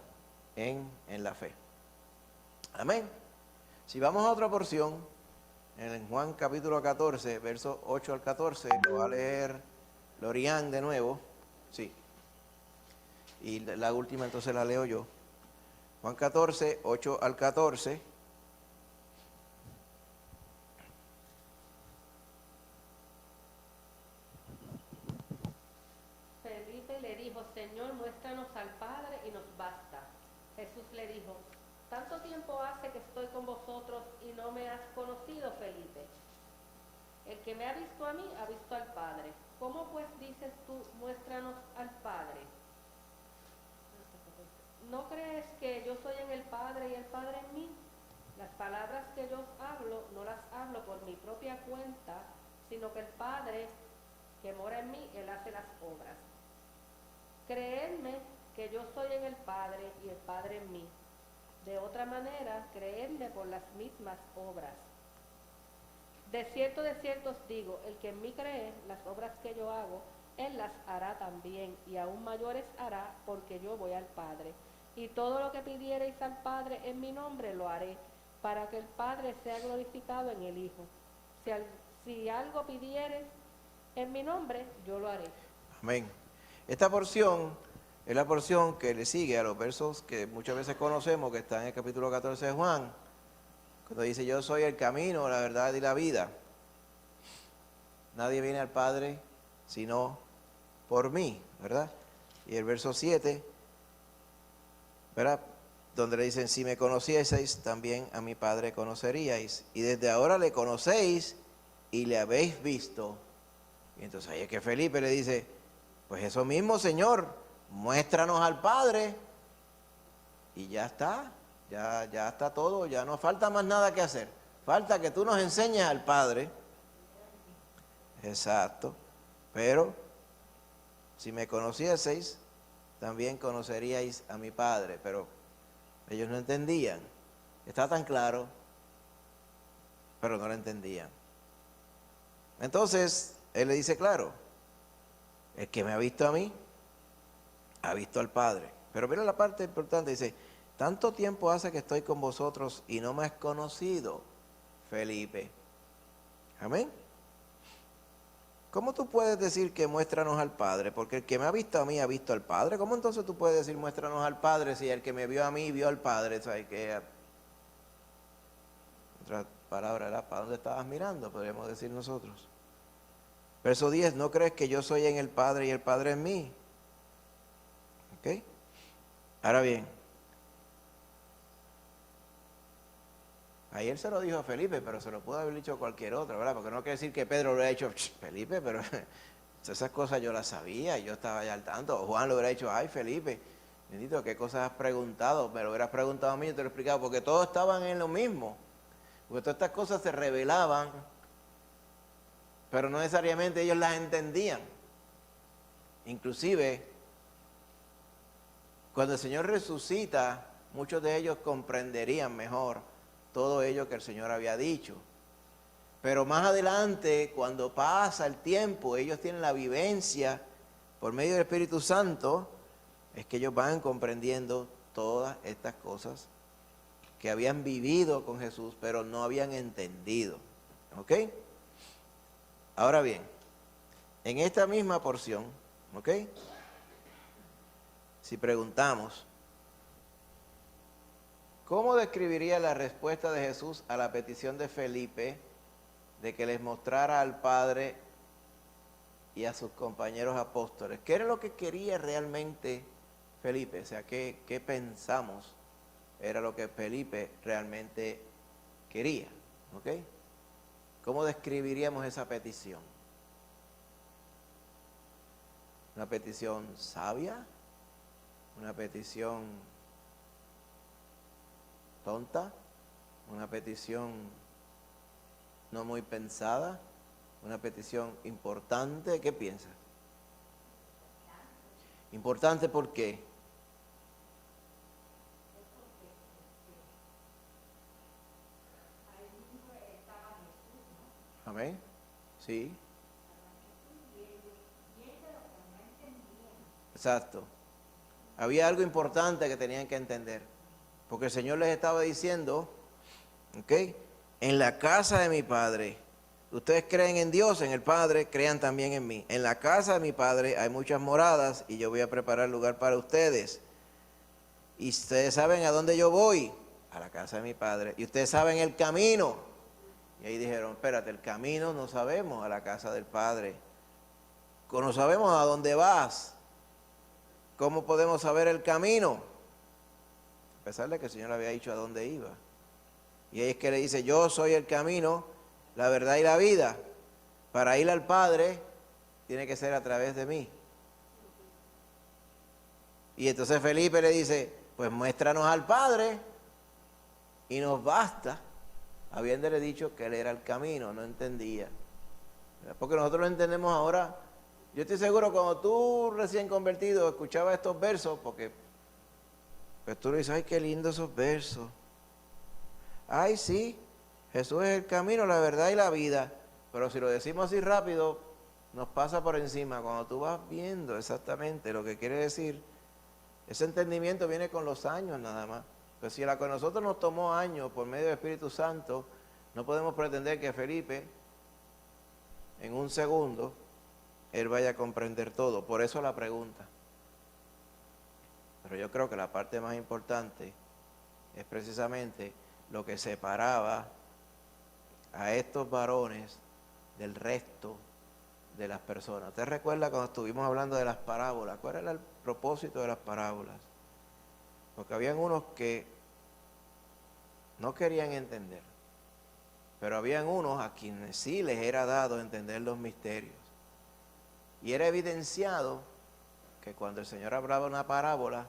En la fe. Amén. Si vamos a otra porción, en Juan capítulo 14, versos 8 al 14, lo va a leer Lorian de nuevo. Sí. Y la última entonces la leo yo. Juan 14, 8 al 14. Felipe le dijo, Señor, muéstranos al Padre y nos basta. Jesús le dijo, ¿tanto tiempo hace que estoy con vosotros y no me has conocido, Felipe? El que me ha visto a mí, ha visto al Padre. ¿Cómo pues dices tú, muéstranos al Padre? ¿No crees que yo soy en el Padre y el Padre en mí? Las palabras que yo os hablo, no las hablo por mi propia cuenta, sino que el Padre que mora en mí, Él hace las obras. Creedme que yo soy en el Padre y el Padre en mí. De otra manera, creedme por las mismas obras. De cierto os digo, el que en mí cree, las obras que yo hago, Él las hará también, y aún mayores hará, porque yo voy al Padre. Y todo lo que pidiereis al Padre en mi nombre, lo haré, para que el Padre sea glorificado en el Hijo. Si algo pidieres en mi nombre, yo lo haré. Amén. Esta porción es la porción que le sigue a los versos que muchas veces conocemos, que están en el capítulo 14 de Juan, cuando dice, yo soy el camino, la verdad y la vida. Nadie viene al Padre sino por mí, ¿verdad? Y el verso 7, ¿verdad? Donde le dicen, si me conocieseis, también a mi Padre conoceríais. Y desde ahora le conocéis y le habéis visto. Y entonces ahí es que Felipe le dice, pues eso mismo, Señor, muéstranos al Padre. Y ya está, ya está todo, ya no falta más nada que hacer. Falta que tú nos enseñes al Padre. Exacto. Pero si me conocieseis, también conoceríais a mi Padre. Pero ellos no entendían. Está tan claro, pero no lo entendían. Entonces, Él le dice claro, el que me ha visto a mí, ha visto al Padre. Pero mira la parte importante, dice, tanto tiempo hace que estoy con vosotros y no me has conocido, Felipe. Amén. ¿Cómo tú puedes decir que muéstranos al Padre? Porque el que me ha visto a mí ha visto al Padre. ¿Cómo entonces tú puedes decir muéstranos al Padre si el que me vio a mí vio al Padre? ¿Sabes qué? Otra palabra era, ¿para dónde estabas mirando? Podríamos decir nosotros. Verso 10, ¿no crees que yo soy en el Padre y el Padre en mí? ¿Ok? Ahora bien, ayer se lo dijo a Felipe, pero se lo pudo haber dicho a cualquier otro, ¿verdad? Porque no quiere decir que Pedro lo haya hecho, Felipe, pero esas cosas yo las sabía, yo estaba ya al tanto. O Juan lo hubiera dicho, ay Felipe, bendito, ¿qué cosas has preguntado? Me lo hubieras preguntado a mí, yo te lo he explicado, porque todos estaban en lo mismo. Porque todas estas cosas se revelaban, pero no necesariamente ellos las entendían. Inclusive, cuando el Señor resucita, muchos de ellos comprenderían mejor todo ello que el Señor había dicho. Pero más adelante, cuando pasa el tiempo, ellos tienen la vivencia por medio del Espíritu Santo, es que ellos van comprendiendo todas estas cosas que habían vivido con Jesús, pero no habían entendido. ¿Ok? Ahora bien, en esta misma porción, ¿ok? Si preguntamos, ¿cómo describiría la respuesta de Jesús a la petición de Felipe de que les mostrara al Padre y a sus compañeros apóstoles? ¿Qué era lo que quería realmente Felipe? O sea, ¿qué pensamos era lo que Felipe realmente quería? ¿Ok? ¿Cómo describiríamos esa petición? ¿Una petición sabia? ¿Una petición tonta? ¿Una petición no muy pensada? ¿Una petición importante? ¿Qué piensas? ¿Importante por qué? Amén. Sí. Exacto. Había algo importante que tenían que entender. Porque el Señor les estaba diciendo, ¿ok? En la casa de mi Padre, ustedes creen en Dios, en el Padre, crean también en mí. En la casa de mi Padre hay muchas moradas y yo voy a preparar lugar para ustedes. Y ustedes saben a dónde yo voy, a la casa de mi Padre. Y ustedes saben el camino. Y ahí dijeron, espérate, el camino no sabemos, a la casa del Padre. No sabemos a dónde vas. ¿Cómo podemos saber el camino? A pesar de que el Señor había dicho a dónde iba. Y ahí es que le dice, yo soy el camino, la verdad y la vida. Para ir al Padre, tiene que ser a través de mí. Y entonces Felipe le dice, pues muéstranos al Padre y nos basta. Habiéndole dicho que él era el camino, no entendía. Porque nosotros lo entendemos ahora. Yo estoy seguro cuando tú recién convertido escuchabas estos versos, porque pues tú le dices, ay, qué lindo esos versos. Ay, sí, Jesús es el camino, la verdad y la vida. Pero si lo decimos así rápido, nos pasa por encima. Cuando tú vas viendo exactamente lo que quiere decir, ese entendimiento viene con los años nada más. Pues si la que a nosotros nos tomó años por medio del Espíritu Santo, no podemos pretender que Felipe, en un segundo, él vaya a comprender todo. Por eso la pregunta. Pero yo creo que la parte más importante es precisamente lo que separaba a estos varones del resto de las personas. ¿Usted recuerda cuando estuvimos hablando de las parábolas? ¿Cuál era el propósito de las parábolas? Porque habían unos que no querían entender, pero habían unos a quienes sí les era dado entender los misterios. Y era evidenciado que cuando el Señor hablaba una parábola,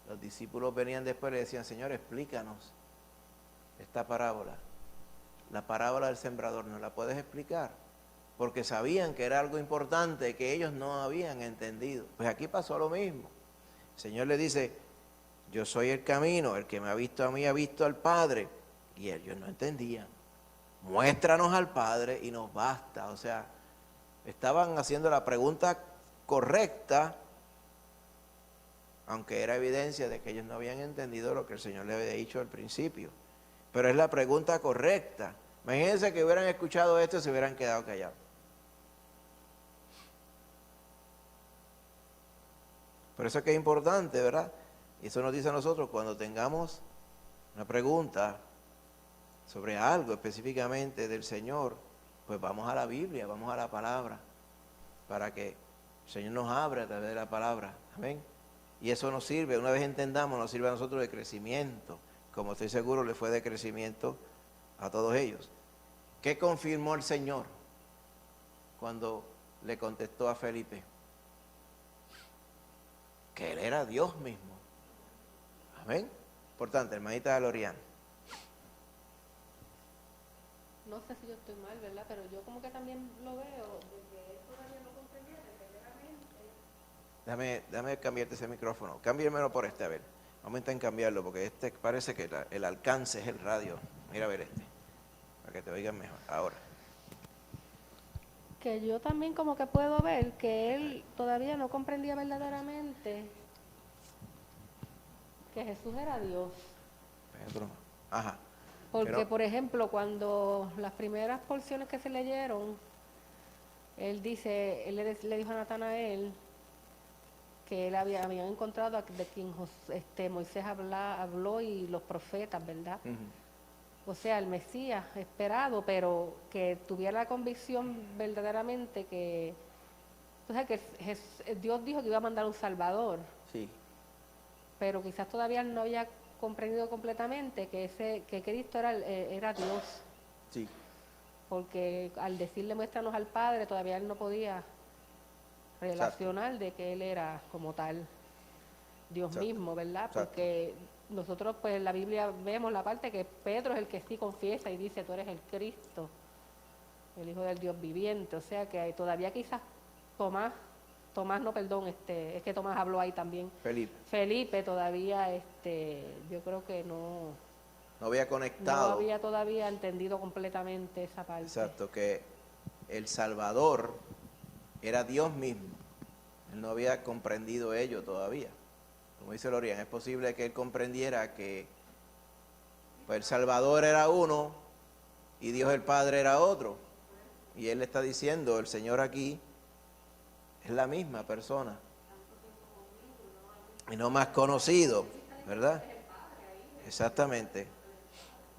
los discípulos venían después y le decían, Señor, explícanos esta parábola. La parábola del sembrador, ¿nos la puedes explicar? Porque sabían que era algo importante que ellos no habían entendido. Pues aquí pasó lo mismo. El Señor le dice, yo soy el camino, el que me ha visto a mí ha visto al Padre. Y ellos no entendían. Muéstranos al Padre y nos basta. O sea, estaban haciendo la pregunta correcta, aunque era evidencia de que ellos no habían entendido lo que el Señor les había dicho al principio. Pero es la pregunta correcta. Imagínense que hubieran escuchado esto y se hubieran quedado callados. Por eso es que es importante, ¿verdad? Y eso nos dice a nosotros, cuando tengamos una pregunta sobre algo específicamente del Señor, pues vamos a la Biblia, vamos a la palabra, para que el Señor nos abra a través de la palabra. Amén. Y eso nos sirve, una vez entendamos, nos sirve a nosotros de crecimiento, como estoy seguro le fue de crecimiento a todos ellos. ¿Qué confirmó el Señor cuando le contestó a Felipe? Que Él era Dios mismo. Amén. Importante, hermanita Lorian. No sé si yo estoy mal, ¿verdad? Pero yo como que también lo veo, de que él todavía no comprendía verdaderamente. Déjame cambiarte ese micrófono. Cámbiamelo por este, a ver. Vamos a intentar cambiarlo, porque este parece que el alcance es el radio. Mira a ver este, para que te oigan mejor. Ahora. Que yo también como que puedo ver que él todavía no comprendía verdaderamente que Jesús era Dios. Ajá. Porque, Pero, por ejemplo, cuando las primeras porciones que se leyeron, él le dijo a Natanael que él habían encontrado de quien Moisés habló y los profetas, ¿verdad? O sea, el Mesías esperado, pero que tuviera la convicción verdaderamente que, o sea, que Dios dijo que iba a mandar un Salvador. sí. Pero quizás todavía no había comprendido completamente que Cristo era Dios. Sí. Porque al decirle muéstranos al Padre, todavía él no podía relacionar de que él era como tal Dios mismo, ¿verdad? Exacto. Porque nosotros pues en la Biblia vemos la parte que Pedro es el que sí confiesa y dice, tú eres el Cristo, el Hijo del Dios viviente. O sea que todavía quizás Tomás no, perdón, es que Tomás habló ahí también. Felipe todavía, yo creo que no había conectado. No había todavía entendido completamente esa parte. Exacto, que el Salvador era Dios mismo. Él no había comprendido ello todavía. Como dice Lorian, es posible que él comprendiera que Pues el Salvador era uno y Dios el Padre era otro. Y él le está diciendo, el Señor aquí es la misma persona. Y no más conocido, ¿verdad? Exactamente,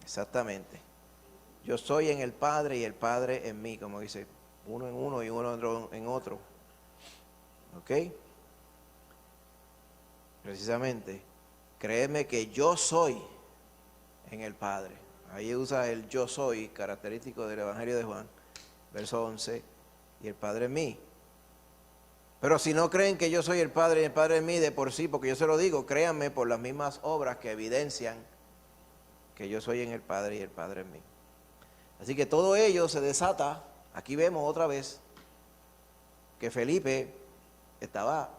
exactamente. Yo soy en el Padre y el Padre en mí, como dice, uno en uno y uno en otro. ¿Ok? Precisamente, créeme que yo soy en el Padre. Ahí usa el yo soy, característico del Evangelio de Juan, verso 11, y el Padre en mí. Pero si no creen que yo soy el Padre y el Padre en mí de por sí, porque yo se lo digo, créanme por las mismas obras que evidencian que yo soy en el Padre y el Padre en mí. Así que todo ello se desata. Aquí vemos otra vez que Felipe estaba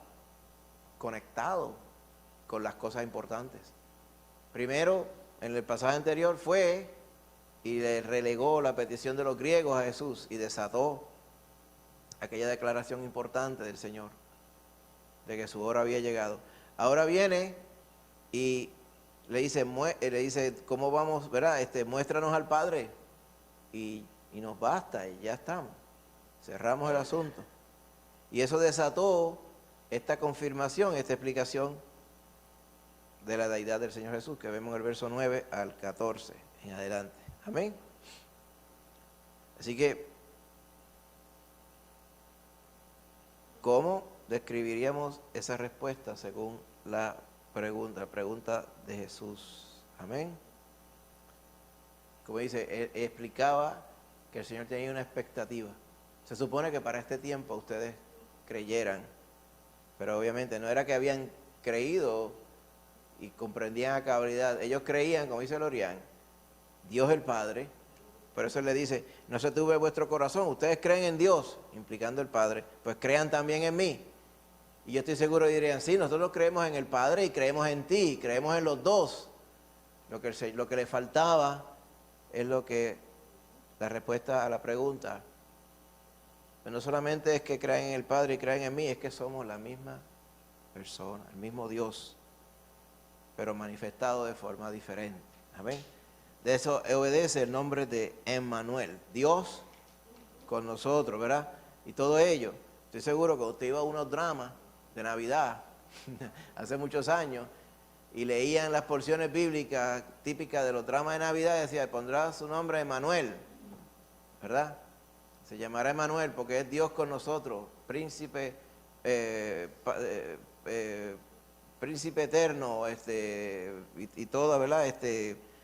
conectado con las cosas importantes. Primero, en el pasaje anterior fue y le relegó la petición de los griegos a Jesús y desató aquella declaración importante del Señor, de que su hora había llegado. Ahora viene y le dice, ¿cómo vamos? ¿Verdad? Muéstranos al Padre y nos basta y ya estamos. Cerramos el asunto. Y eso desató esta confirmación, esta explicación de la deidad del Señor Jesús, que vemos en el verso 9 al 14 en adelante. Amén. Así que, ¿cómo describiríamos esa respuesta según la pregunta de Jesús? Amén. Como dice, él explicaba que el Señor tenía una expectativa. Se supone que para este tiempo ustedes creyeran, pero obviamente no era que habían creído y comprendían a cabalidad. Ellos creían, como dice Lorian, Dios el Padre. Por eso él le dice, no se turbe vuestro corazón, ustedes creen en Dios, implicando el Padre, pues crean también en mí. Y yo estoy seguro dirían, sí, nosotros creemos en el Padre y creemos en ti, creemos en los dos. Lo que le faltaba es la respuesta a la pregunta. Pero no solamente es que crean en el Padre y crean en mí, es que somos la misma persona, el mismo Dios, pero manifestado de forma diferente. Amén. De eso obedece el nombre de Emmanuel, Dios con nosotros, ¿verdad? Y todo ello. Estoy seguro que usted iba a unos dramas de Navidad hace muchos años y leían las porciones bíblicas típicas de los dramas de Navidad y decía, pondrá su nombre Emmanuel, ¿verdad? Se llamará Emmanuel porque es Dios con nosotros, príncipe eterno, y todo, ¿verdad?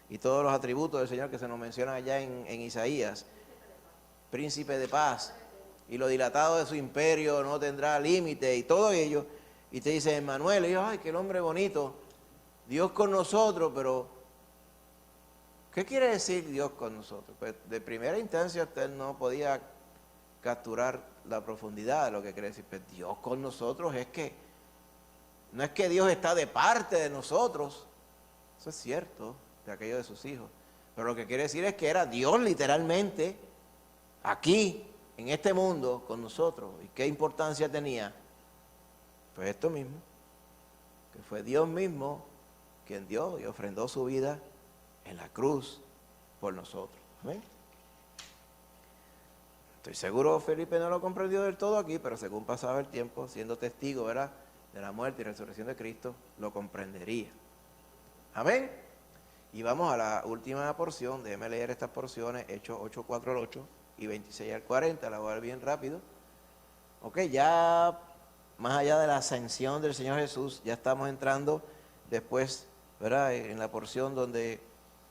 Y todos los atributos del Señor que se nos mencionan allá en Isaías. Príncipe de paz. Y lo dilatado de su imperio no tendrá límite y todo ello. Y te dice Emmanuel, y yo, ay, qué nombre bonito. Dios con nosotros, pero ¿qué quiere decir Dios con nosotros? Pues de primera instancia usted no podía capturar la profundidad de lo que quiere decir. Pues Dios con nosotros es que, no es que Dios está de parte de nosotros. Eso es cierto, de aquello de sus hijos. Pero lo que quiere decir es que era Dios literalmente aquí, en este mundo, con nosotros. ¿Y qué importancia tenía? Pues esto mismo, que fue Dios mismo quien dio y ofrendó su vida en la cruz por nosotros. ¿Amén? Estoy seguro Felipe no lo comprendió del todo aquí, pero según pasaba el tiempo, siendo testigo, ¿verdad?, de la muerte y resurrección de Cristo, lo comprendería. Amén. Y vamos a la última porción. Déjeme leer estas porciones, Hechos 8, 4 al 8 y 26 al 40, la voy a ver bien rápido. Ok, ya más allá de la ascensión del Señor Jesús, ya estamos entrando después, ¿verdad?, en la porción donde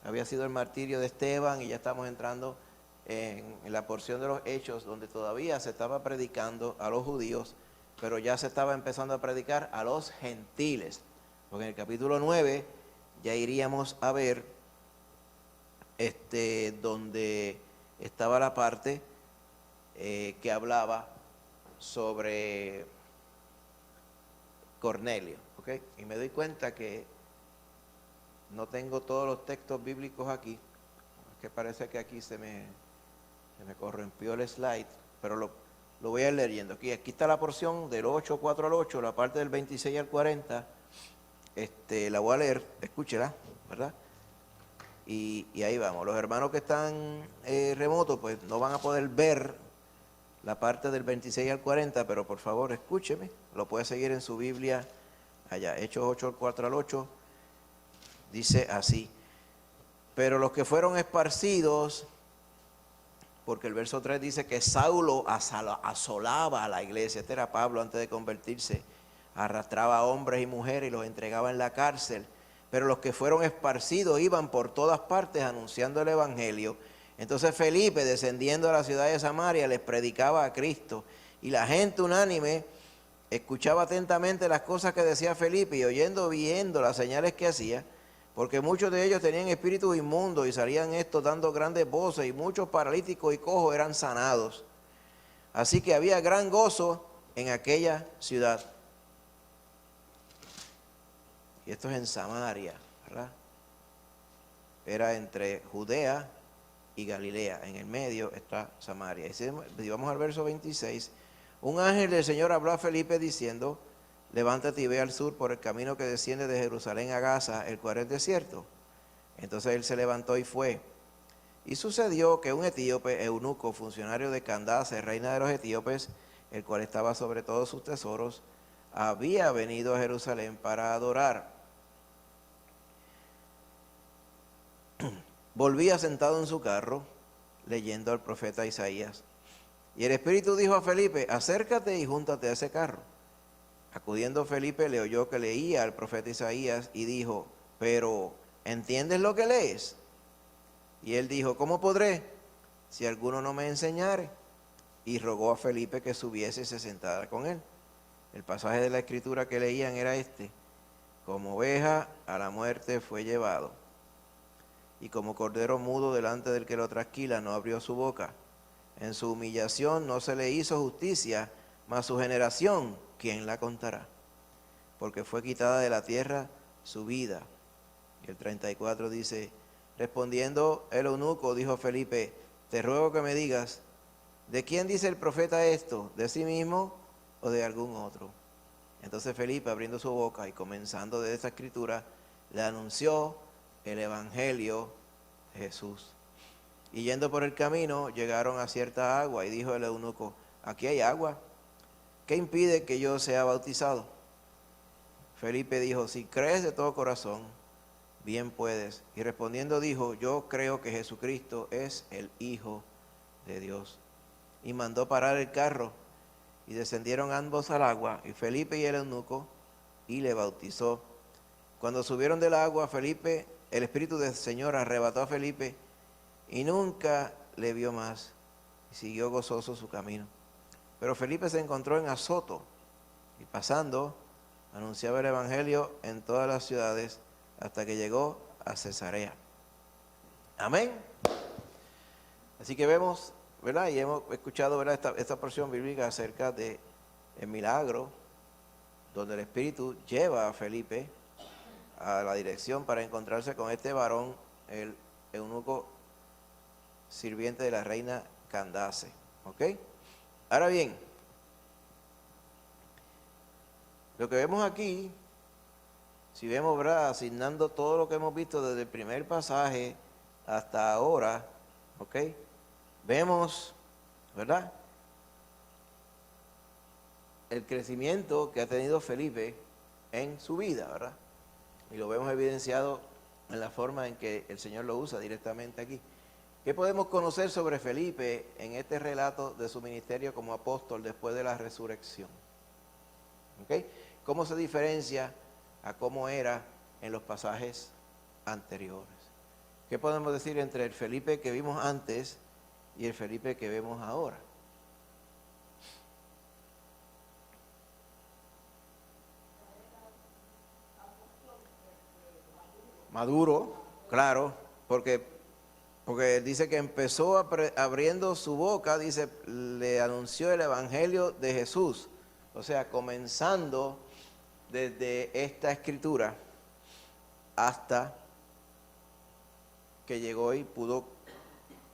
había sido el martirio de Esteban, y ya estamos entrando en la porción de los Hechos, donde todavía se estaba predicando a los judíos, pero ya se estaba empezando a predicar a los gentiles. Porque en el capítulo 9 ya iríamos a ver donde estaba la parte que hablaba sobre Cornelio, ¿ok? Y me doy cuenta que no tengo todos los textos bíblicos aquí, que parece que aquí se me corrompió el slide, pero lo voy a ir leyendo. Aquí está la porción del 8, 4 al 8, la parte del 26 al 40, la voy a leer, escúchela, ¿verdad? y ahí vamos. Los hermanos que están remotos pues no van a poder ver la parte del 26 al 40, pero por favor escúcheme, lo puede seguir en su Biblia allá, Hechos 8, al 4 al 8, dice así: pero los que fueron esparcidos, porque el verso 3 dice que Saulo asolaba a la iglesia, este era Pablo antes de convertirse, arrastraba a hombres y mujeres y los entregaba en la cárcel, pero los que fueron esparcidos iban por todas partes anunciando el evangelio. Entonces Felipe, descendiendo a la ciudad de Samaria, les predicaba a Cristo, y la gente unánime escuchaba atentamente las cosas que decía Felipe, y viendo las señales que hacía, porque muchos de ellos tenían espíritus inmundos, y salían estos dando grandes voces, y muchos paralíticos y cojos eran sanados. Así que había gran gozo en aquella ciudad. Y esto es en Samaria, ¿verdad? Era entre Judea y Galilea, en el medio está Samaria. Y vamos al verso 26, un ángel del Señor habló a Felipe diciendo: levántate y ve al sur por el camino que desciende de Jerusalén a Gaza, el cual es desierto. Entonces él se levantó y fue. Y sucedió que un etíope, eunuco, funcionario de Candace, reina de los etíopes, el cual estaba sobre todos sus tesoros, había venido a Jerusalén para adorar. Volvía sentado en su carro, leyendo al profeta Isaías. Y el Espíritu dijo a Felipe: acércate y júntate a ese carro. Acudiendo Felipe, le oyó que leía al profeta Isaías y dijo: pero, ¿entiendes lo que lees? Y él dijo: ¿cómo podré, si alguno no me enseñare? Y rogó a Felipe que subiese y se sentara con él. El pasaje de la escritura que leían era este: como oveja a la muerte fue llevado, y como cordero mudo delante del que lo trasquila no abrió su boca. En su humillación no se le hizo justicia, mas su generación, ¿quién la contará? Porque fue quitada de la tierra su vida. Y el 34 dice: respondiendo el eunuco, dijo Felipe: te ruego que me digas, ¿de quién dice el profeta esto? ¿De sí mismo o de algún otro? Entonces Felipe, abriendo su boca y comenzando de esta escritura, le anunció el evangelio de Jesús. Y yendo por el camino, llegaron a cierta agua, y dijo el eunuco: aquí hay agua, ¿qué impide que yo sea bautizado? Felipe dijo: si crees de todo corazón, bien puedes. Y respondiendo dijo: yo creo que Jesucristo es el Hijo de Dios. Y mandó parar el carro, y descendieron ambos al agua, y Felipe y el eunuco, y le bautizó. Cuando subieron del agua, Felipe, el Espíritu del Señor arrebató a Felipe, y nunca le vio más, y siguió gozoso su camino. Pero Felipe se encontró en Azoto, y pasando, anunciaba el evangelio en todas las ciudades, hasta que llegó a Cesarea. Amén. Así que vemos, ¿verdad? Y hemos escuchado, ¿verdad?, esta porción bíblica acerca de el milagro, donde el Espíritu lleva a Felipe a la dirección para encontrarse con este varón, el eunuco sirviente de la reina Candace. ¿Ok? Ahora bien, lo que vemos aquí, si vemos, ¿verdad?, asignando todo lo que hemos visto desde el primer pasaje hasta ahora, ¿ok?, vemos, ¿verdad?, el crecimiento que ha tenido Felipe en su vida, ¿verdad? Y lo vemos evidenciado en la forma en que el Señor lo usa directamente aquí. ¿Qué podemos conocer sobre Felipe en este relato de su ministerio como apóstol después de la resurrección? ¿Ok? ¿Cómo se diferencia a cómo era en los pasajes anteriores? ¿Qué podemos decir entre el Felipe que vimos antes y el Felipe que vemos ahora? Maduro, claro, porque dice que empezó abriendo su boca, dice, le anunció el evangelio de Jesús. O sea, comenzando desde esta escritura hasta que llegó y pudo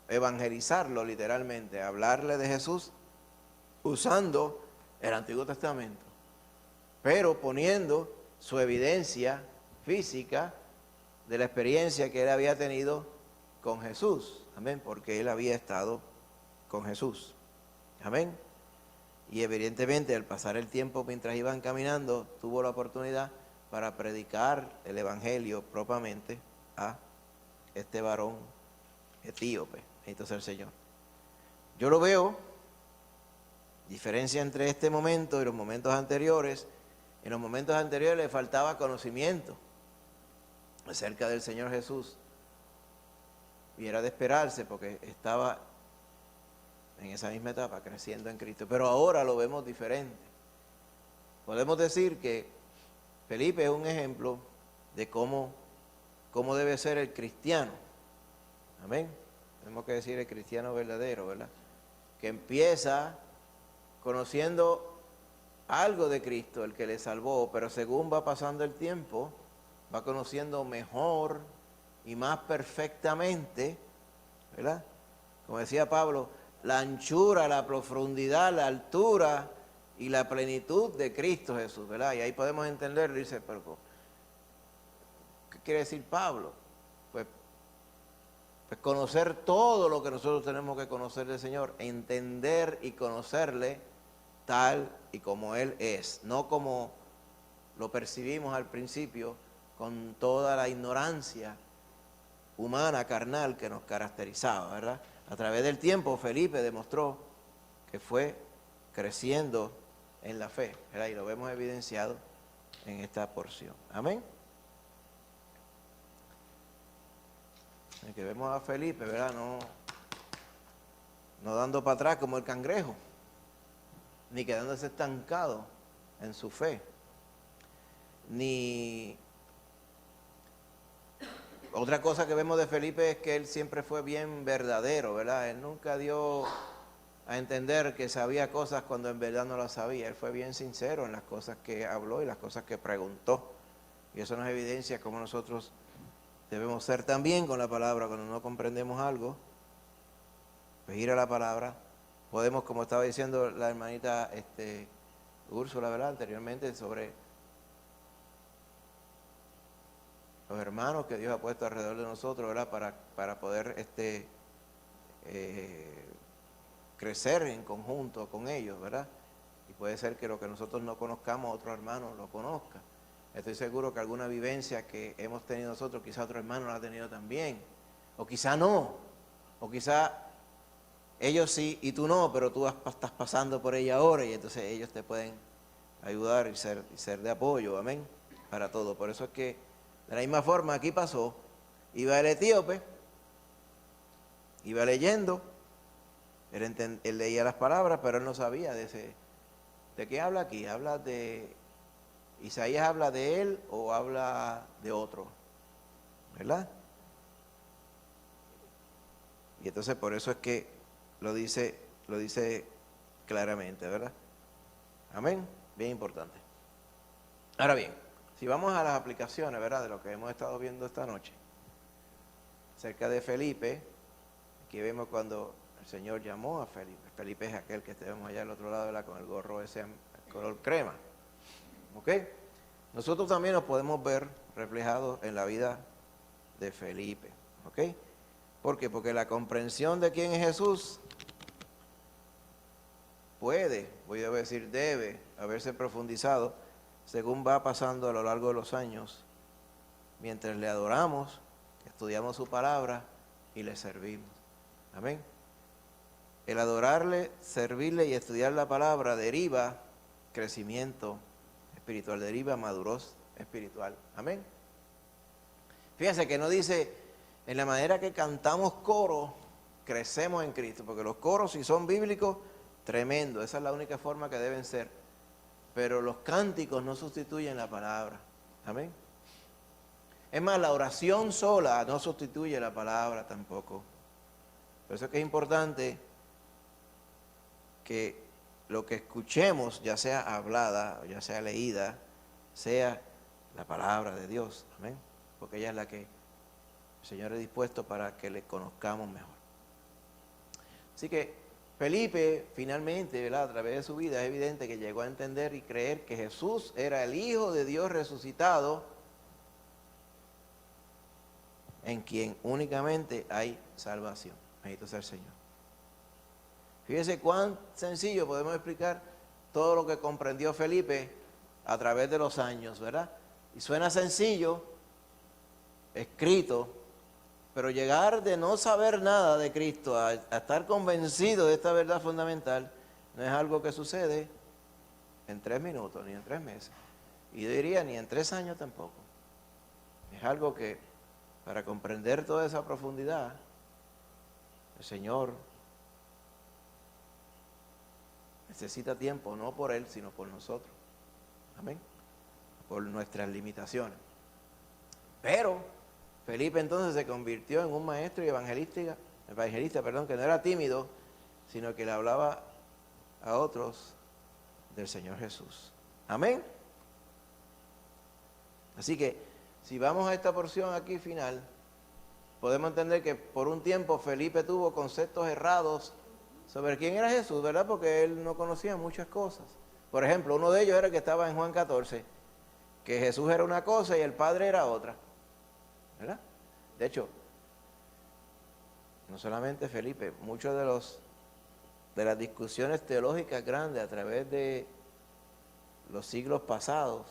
evangelizarlo literalmente, hablarle de Jesús usando el Antiguo Testamento, pero poniendo su evidencia física de la experiencia que él había tenido con Jesús. Amén, porque él había estado con Jesús. Amén. Y evidentemente al pasar el tiempo mientras iban caminando, tuvo la oportunidad para predicar el evangelio propiamente a este varón etíope. Bendito sea el Señor. Yo lo veo, diferencia entre este momento y los momentos anteriores. En los momentos anteriores le faltaba conocimiento acerca del Señor Jesús. Y era de esperarse porque estaba en esa misma etapa, creciendo en Cristo. Pero ahora lo vemos diferente. Podemos decir que Felipe es un ejemplo de cómo debe ser el cristiano. Amén. Tenemos que decir el cristiano verdadero, ¿verdad? Que empieza conociendo algo de Cristo, el que le salvó, pero según va pasando el tiempo, va conociendo mejor y más perfectamente, ¿verdad? Como decía Pablo, la anchura, la profundidad, la altura y la plenitud de Cristo Jesús, ¿verdad? Y ahí podemos entender, dice, pero ¿qué quiere decir Pablo? Pues conocer todo lo que nosotros tenemos que conocer del Señor, entender y conocerle tal y como Él es, no como lo percibimos al principio, con toda la ignorancia humana, carnal, que nos caracterizaba, ¿verdad? A través del tiempo, Felipe demostró que fue creciendo en la fe, ¿verdad? Y lo vemos evidenciado en esta porción. Amén. El que vemos a Felipe, ¿verdad? No dando para atrás como el cangrejo, ni quedándose estancado en su fe, ni... Otra cosa que vemos de Felipe es que él siempre fue bien verdadero, ¿verdad? Él nunca dio a entender que sabía cosas cuando en verdad no las sabía. Él fue bien sincero en las cosas que habló y las cosas que preguntó. Y eso nos evidencia cómo nosotros debemos ser también con la palabra. Cuando no comprendemos algo, pues ir a la palabra. Podemos, como estaba diciendo la hermanita Úrsula, ¿verdad? Anteriormente, sobre los hermanos que Dios ha puesto alrededor de nosotros, ¿verdad? Para poder crecer en conjunto con ellos, ¿verdad? Y puede ser que lo que nosotros no conozcamos, otro hermano lo conozca. Estoy seguro que alguna vivencia que hemos tenido nosotros, quizá otro hermano la ha tenido también, o quizá no, o quizá ellos sí y tú no, pero tú estás pasando por ella ahora y entonces ellos te pueden ayudar y ser de apoyo, amén, para todo. Por eso es que de la misma forma aquí pasó, iba el etíope, iba leyendo, él leía las palabras, pero él no sabía ¿de qué habla aquí? ¿Habla de Isaías, habla de él o habla de otro? ¿Verdad? Y entonces por eso es que lo dice claramente, ¿verdad? Amén, bien importante. Ahora bien, si vamos a las aplicaciones, ¿verdad?, de lo que hemos estado viendo esta noche, acerca de Felipe, aquí vemos cuando el Señor llamó a Felipe. Felipe es aquel que tenemos allá al otro lado, ¿verdad?, con el gorro ese color crema. ¿Ok? Nosotros también nos podemos ver reflejados en la vida de Felipe. ¿Ok? ¿Por qué? Porque la comprensión de quién es Jesús voy a decir, debe haberse profundizado según va pasando a lo largo de los años, mientras le adoramos, estudiamos su palabra y le servimos. Amén. El adorarle, servirle y estudiar la palabra deriva crecimiento espiritual, deriva madurez espiritual. Amén. Fíjense que no dice, en la manera que cantamos coro, crecemos en Cristo, porque los coros, si son bíblicos, tremendo, esa es la única forma que deben ser. Pero los cánticos no sustituyen la palabra. Amén. Es más, la oración sola no sustituye la palabra tampoco. Por eso es que es importante que lo que escuchemos, ya sea hablada o ya sea leída, sea la palabra de Dios. Amén. Porque ella es la que el Señor es dispuesto para que le conozcamos mejor. Así que Felipe, finalmente, ¿verdad?, a través de su vida, es evidente que llegó a entender y creer que Jesús era el Hijo de Dios resucitado en quien únicamente hay salvación. Bendito sea el Señor. Fíjese cuán sencillo podemos explicar todo lo que comprendió Felipe a través de los años, ¿verdad? Y suena sencillo, escrito, pero llegar de no saber nada de Cristo a estar convencido de esta verdad fundamental no es algo que sucede en 3 minutos, ni en 3 meses. Y yo diría, ni en 3 años tampoco. Es algo que, para comprender toda esa profundidad, el Señor necesita tiempo, no por Él, sino por nosotros. Amén. Por nuestras limitaciones. Pero Felipe entonces se convirtió en un maestro y evangelista, que no era tímido, sino que le hablaba a otros del Señor Jesús. Amén. Así que, si vamos a esta porción aquí final, podemos entender que por un tiempo Felipe tuvo conceptos errados sobre quién era Jesús, ¿verdad? Porque él no conocía muchas cosas. Por ejemplo, uno de ellos era que estaba en Juan 14, que Jesús era una cosa y el Padre era otra, ¿verdad? De hecho, no solamente Felipe, muchos de las discusiones teológicas grandes a través de los siglos pasados,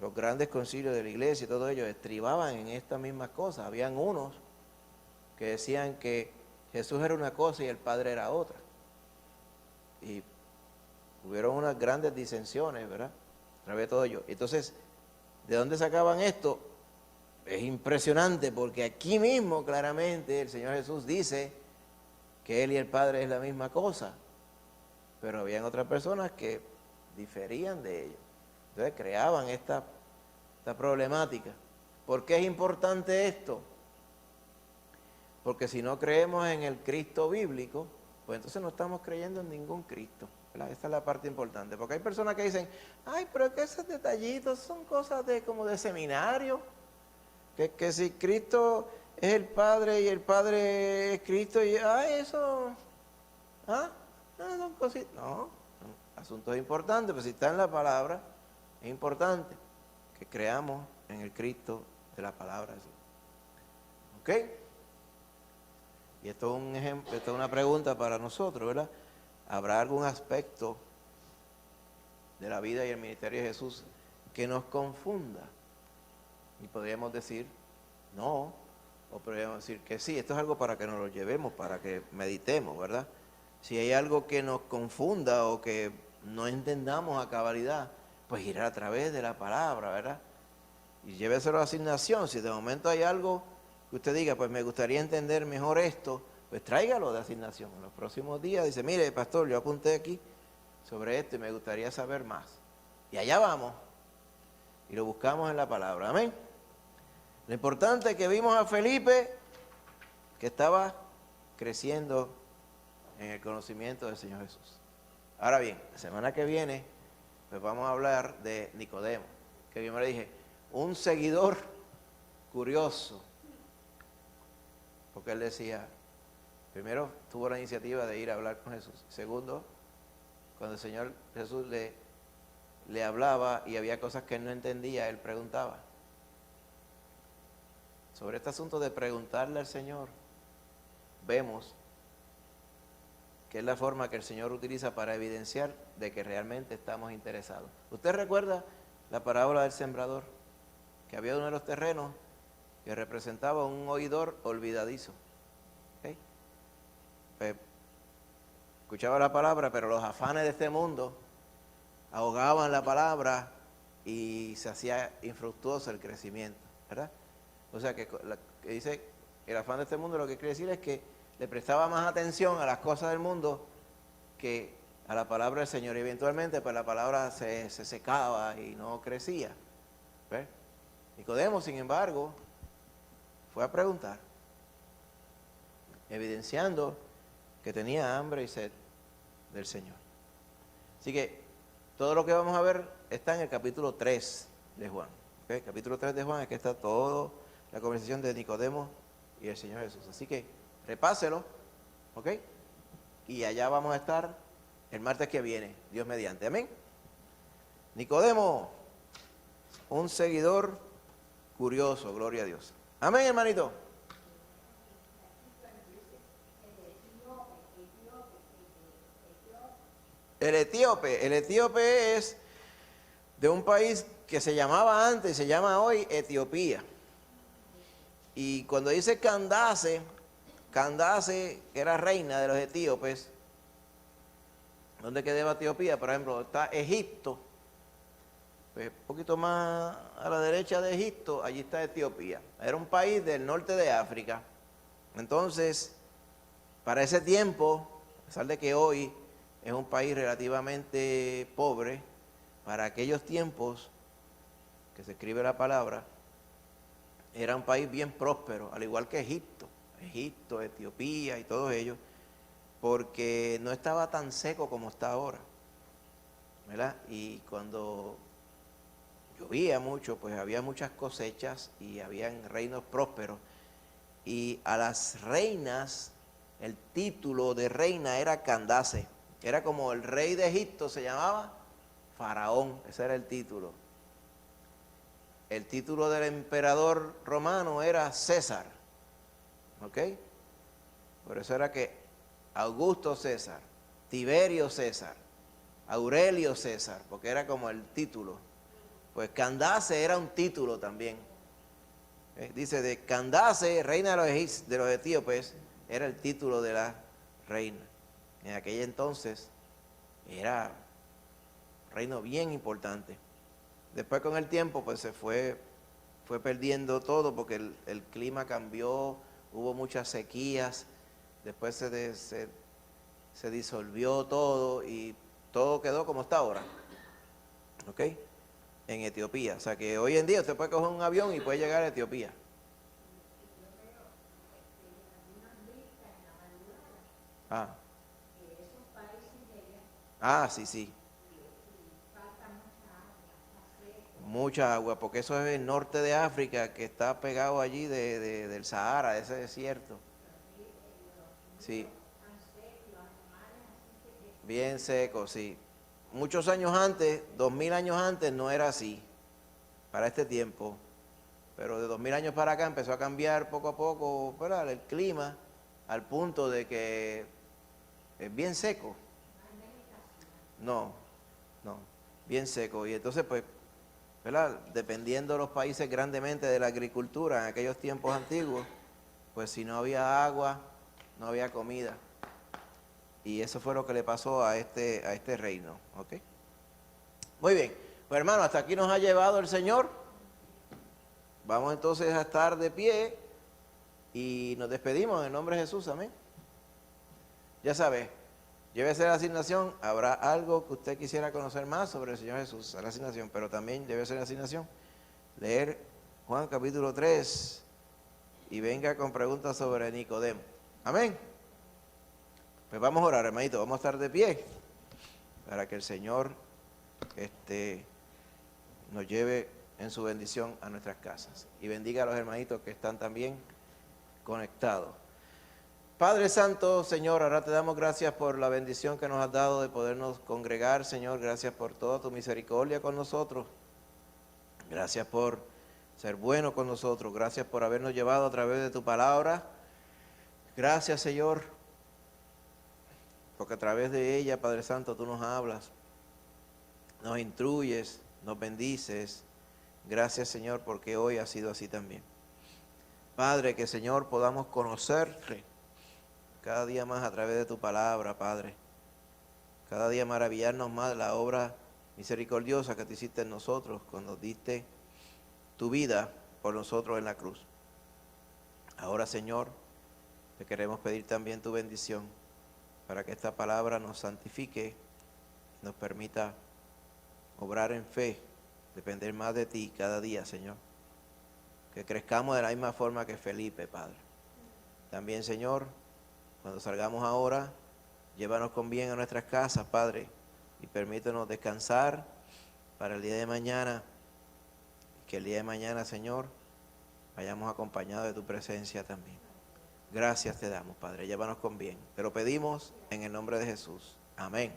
los grandes concilios de la iglesia y todo ello estribaban en estas mismas cosas. Habían unos que decían que Jesús era una cosa y el Padre era otra. Y hubieron unas grandes disensiones, ¿verdad? A través de todo ello. Entonces, ¿de dónde sacaban esto? Es impresionante porque aquí mismo claramente el Señor Jesús dice que Él y el Padre es la misma cosa. Pero habían otras personas que diferían de ello. Entonces creaban esta problemática. ¿Por qué es importante esto? Porque si no creemos en el Cristo bíblico, pues entonces no estamos creyendo en ningún Cristo, ¿verdad? Esta es la parte importante. Porque hay personas que dicen, ay, pero es que esos detallitos son cosas como de seminario. Que si Cristo es el Padre y el Padre es Cristo, y eso, no son cositas. No, son asuntos importantes, pero si está en la palabra, es importante que creamos en el Cristo de la palabra. ¿Ok? Y esto es un ejemplo, esto es una pregunta para nosotros, ¿verdad? ¿Habrá algún aspecto de la vida y el ministerio de Jesús que nos confunda? Y podríamos decir no, o podríamos decir que sí. Esto es algo para que nos lo llevemos, para que meditemos, ¿verdad? Si hay algo que nos confunda o que no entendamos a cabalidad, pues irá a través de la palabra, ¿verdad? Y lléveselo a asignación. Si de momento hay algo que usted diga, pues me gustaría entender mejor esto, pues tráigalo de asignación. En los próximos días dice, mire, pastor, yo apunté aquí sobre esto y me gustaría saber más. Y allá vamos. Y lo buscamos en la palabra. Amén. Lo importante es que vimos a Felipe que estaba creciendo en el conocimiento del Señor Jesús. Ahora bien, la semana que viene, pues vamos a hablar de Nicodemo, que yo me le dije, un seguidor curioso, porque él decía, primero tuvo la iniciativa de ir a hablar con Jesús, segundo, cuando el Señor Jesús le hablaba y había cosas que él no entendía, él preguntaba. Sobre este asunto de preguntarle al Señor, vemos que es la forma que el Señor utiliza para evidenciar de que realmente estamos interesados. ¿Usted recuerda la parábola del sembrador? Que había uno de los terrenos que representaba un oidor olvidadizo. ¿Okay? Pues, escuchaba la palabra, pero los afanes de este mundo ahogaban la palabra y se hacía infructuoso el crecimiento, ¿verdad? O sea que dice, el afán de este mundo lo que quiere decir es que le prestaba más atención a las cosas del mundo que a la palabra del Señor. Y eventualmente pues la palabra se secaba y no crecía. ¿Ves? Nicodemo, sin embargo, fue a preguntar, evidenciando que tenía hambre y sed del Señor. Así que todo lo que vamos a ver está en el capítulo 3 de Juan. ¿Okay? El capítulo 3 de Juan es que está toda la conversación de Nicodemo y el Señor Jesús. Así que repáselo, ¿ok? Y allá vamos a estar el martes que viene, Dios mediante. Amén. Nicodemo, un seguidor curioso, gloria a Dios. Amén, hermanito. El etíope es de un país que se llamaba antes, se llama hoy Etiopía. Y cuando dice Candace, Candace era reina de los etíopes. ¿Dónde quedaba Etiopía? Por ejemplo, está Egipto. Pues un poquito más a la derecha de Egipto, allí está Etiopía. Era un país del norte de África. Entonces, para ese tiempo, a pesar de que hoy es un país relativamente pobre, para aquellos tiempos que se escribe la palabra, era un país bien próspero, al igual que Egipto, Etiopía y todos ellos, porque no estaba tan seco como está ahora, ¿verdad? Y cuando llovía mucho, pues había muchas cosechas y habían reinos prósperos. Y a las reinas, el título de reina era Candace. Era como el rey de Egipto, se llamaba Faraón, ese era el título. El título del emperador romano era César, ¿ok? Por eso era que Augusto César, Tiberio César, Aurelio César, porque era como el título. Pues Candace era un título también. Dice, de Candace, reina de los etíopes, era el título de la reina. En aquel entonces era un reino bien importante. Después con el tiempo pues se fue perdiendo todo porque el clima cambió, hubo muchas sequías, después se disolvió todo y todo quedó como está ahora, ¿ok? En Etiopía. O sea que hoy en día usted puede coger un avión y puede llegar a Etiopía. Sí, sí. Mucha agua, porque eso es el norte de África, que está pegado allí del Sahara, ese desierto. Sí. Bien seco, sí. Muchos años antes, 2000 años antes, no era así, para este tiempo. Pero de 2000 años para acá empezó a cambiar poco a poco, ¿verdad?, el clima, al punto de que es bien seco. No, bien seco. Y entonces, pues, ¿verdad?, dependiendo de los países grandemente de la agricultura en aquellos tiempos antiguos, pues si no había agua, no había comida. Y eso fue lo que le pasó a este reino, ¿ok? Muy bien, pues hermano, hasta aquí nos ha llevado el Señor. Vamos entonces a estar de pie y nos despedimos en el nombre de Jesús, amén. Ya sabe, llévese la asignación, habrá algo que usted quisiera conocer más sobre el Señor Jesús, a la asignación, pero también debe ser la asignación, leer Juan capítulo 3 y venga con preguntas sobre Nicodemo, amén. Pues vamos a orar, hermanito, vamos a estar de pie para que el Señor nos lleve en su bendición a nuestras casas y bendiga a los hermanitos que están también conectados. Padre Santo, Señor, ahora te damos gracias por la bendición que nos has dado de podernos congregar, Señor, gracias por toda tu misericordia con nosotros, gracias por ser bueno con nosotros, gracias por habernos llevado a través de tu palabra, gracias, Señor, porque a través de ella, Padre Santo, tú nos hablas, nos instruyes, nos bendices. Gracias, Señor, porque hoy ha sido así también. Padre, que, Señor, podamos conocerte cada día más a través de tu palabra, Padre. Cada día maravillarnos más de la obra misericordiosa que te hiciste en nosotros cuando diste tu vida por nosotros en la cruz. Ahora, Señor, te queremos pedir también tu bendición para que esta palabra nos santifique, nos permita obrar en fe, depender más de ti cada día, Señor. Que crezcamos de la misma forma que Felipe, Padre. También, Señor, cuando salgamos ahora, llévanos con bien a nuestras casas, Padre, y permítenos descansar para el día de mañana. Que el día de mañana, Señor, vayamos acompañados de tu presencia también. Gracias te damos, Padre. Llévanos con bien. Te lo pedimos en el nombre de Jesús. Amén.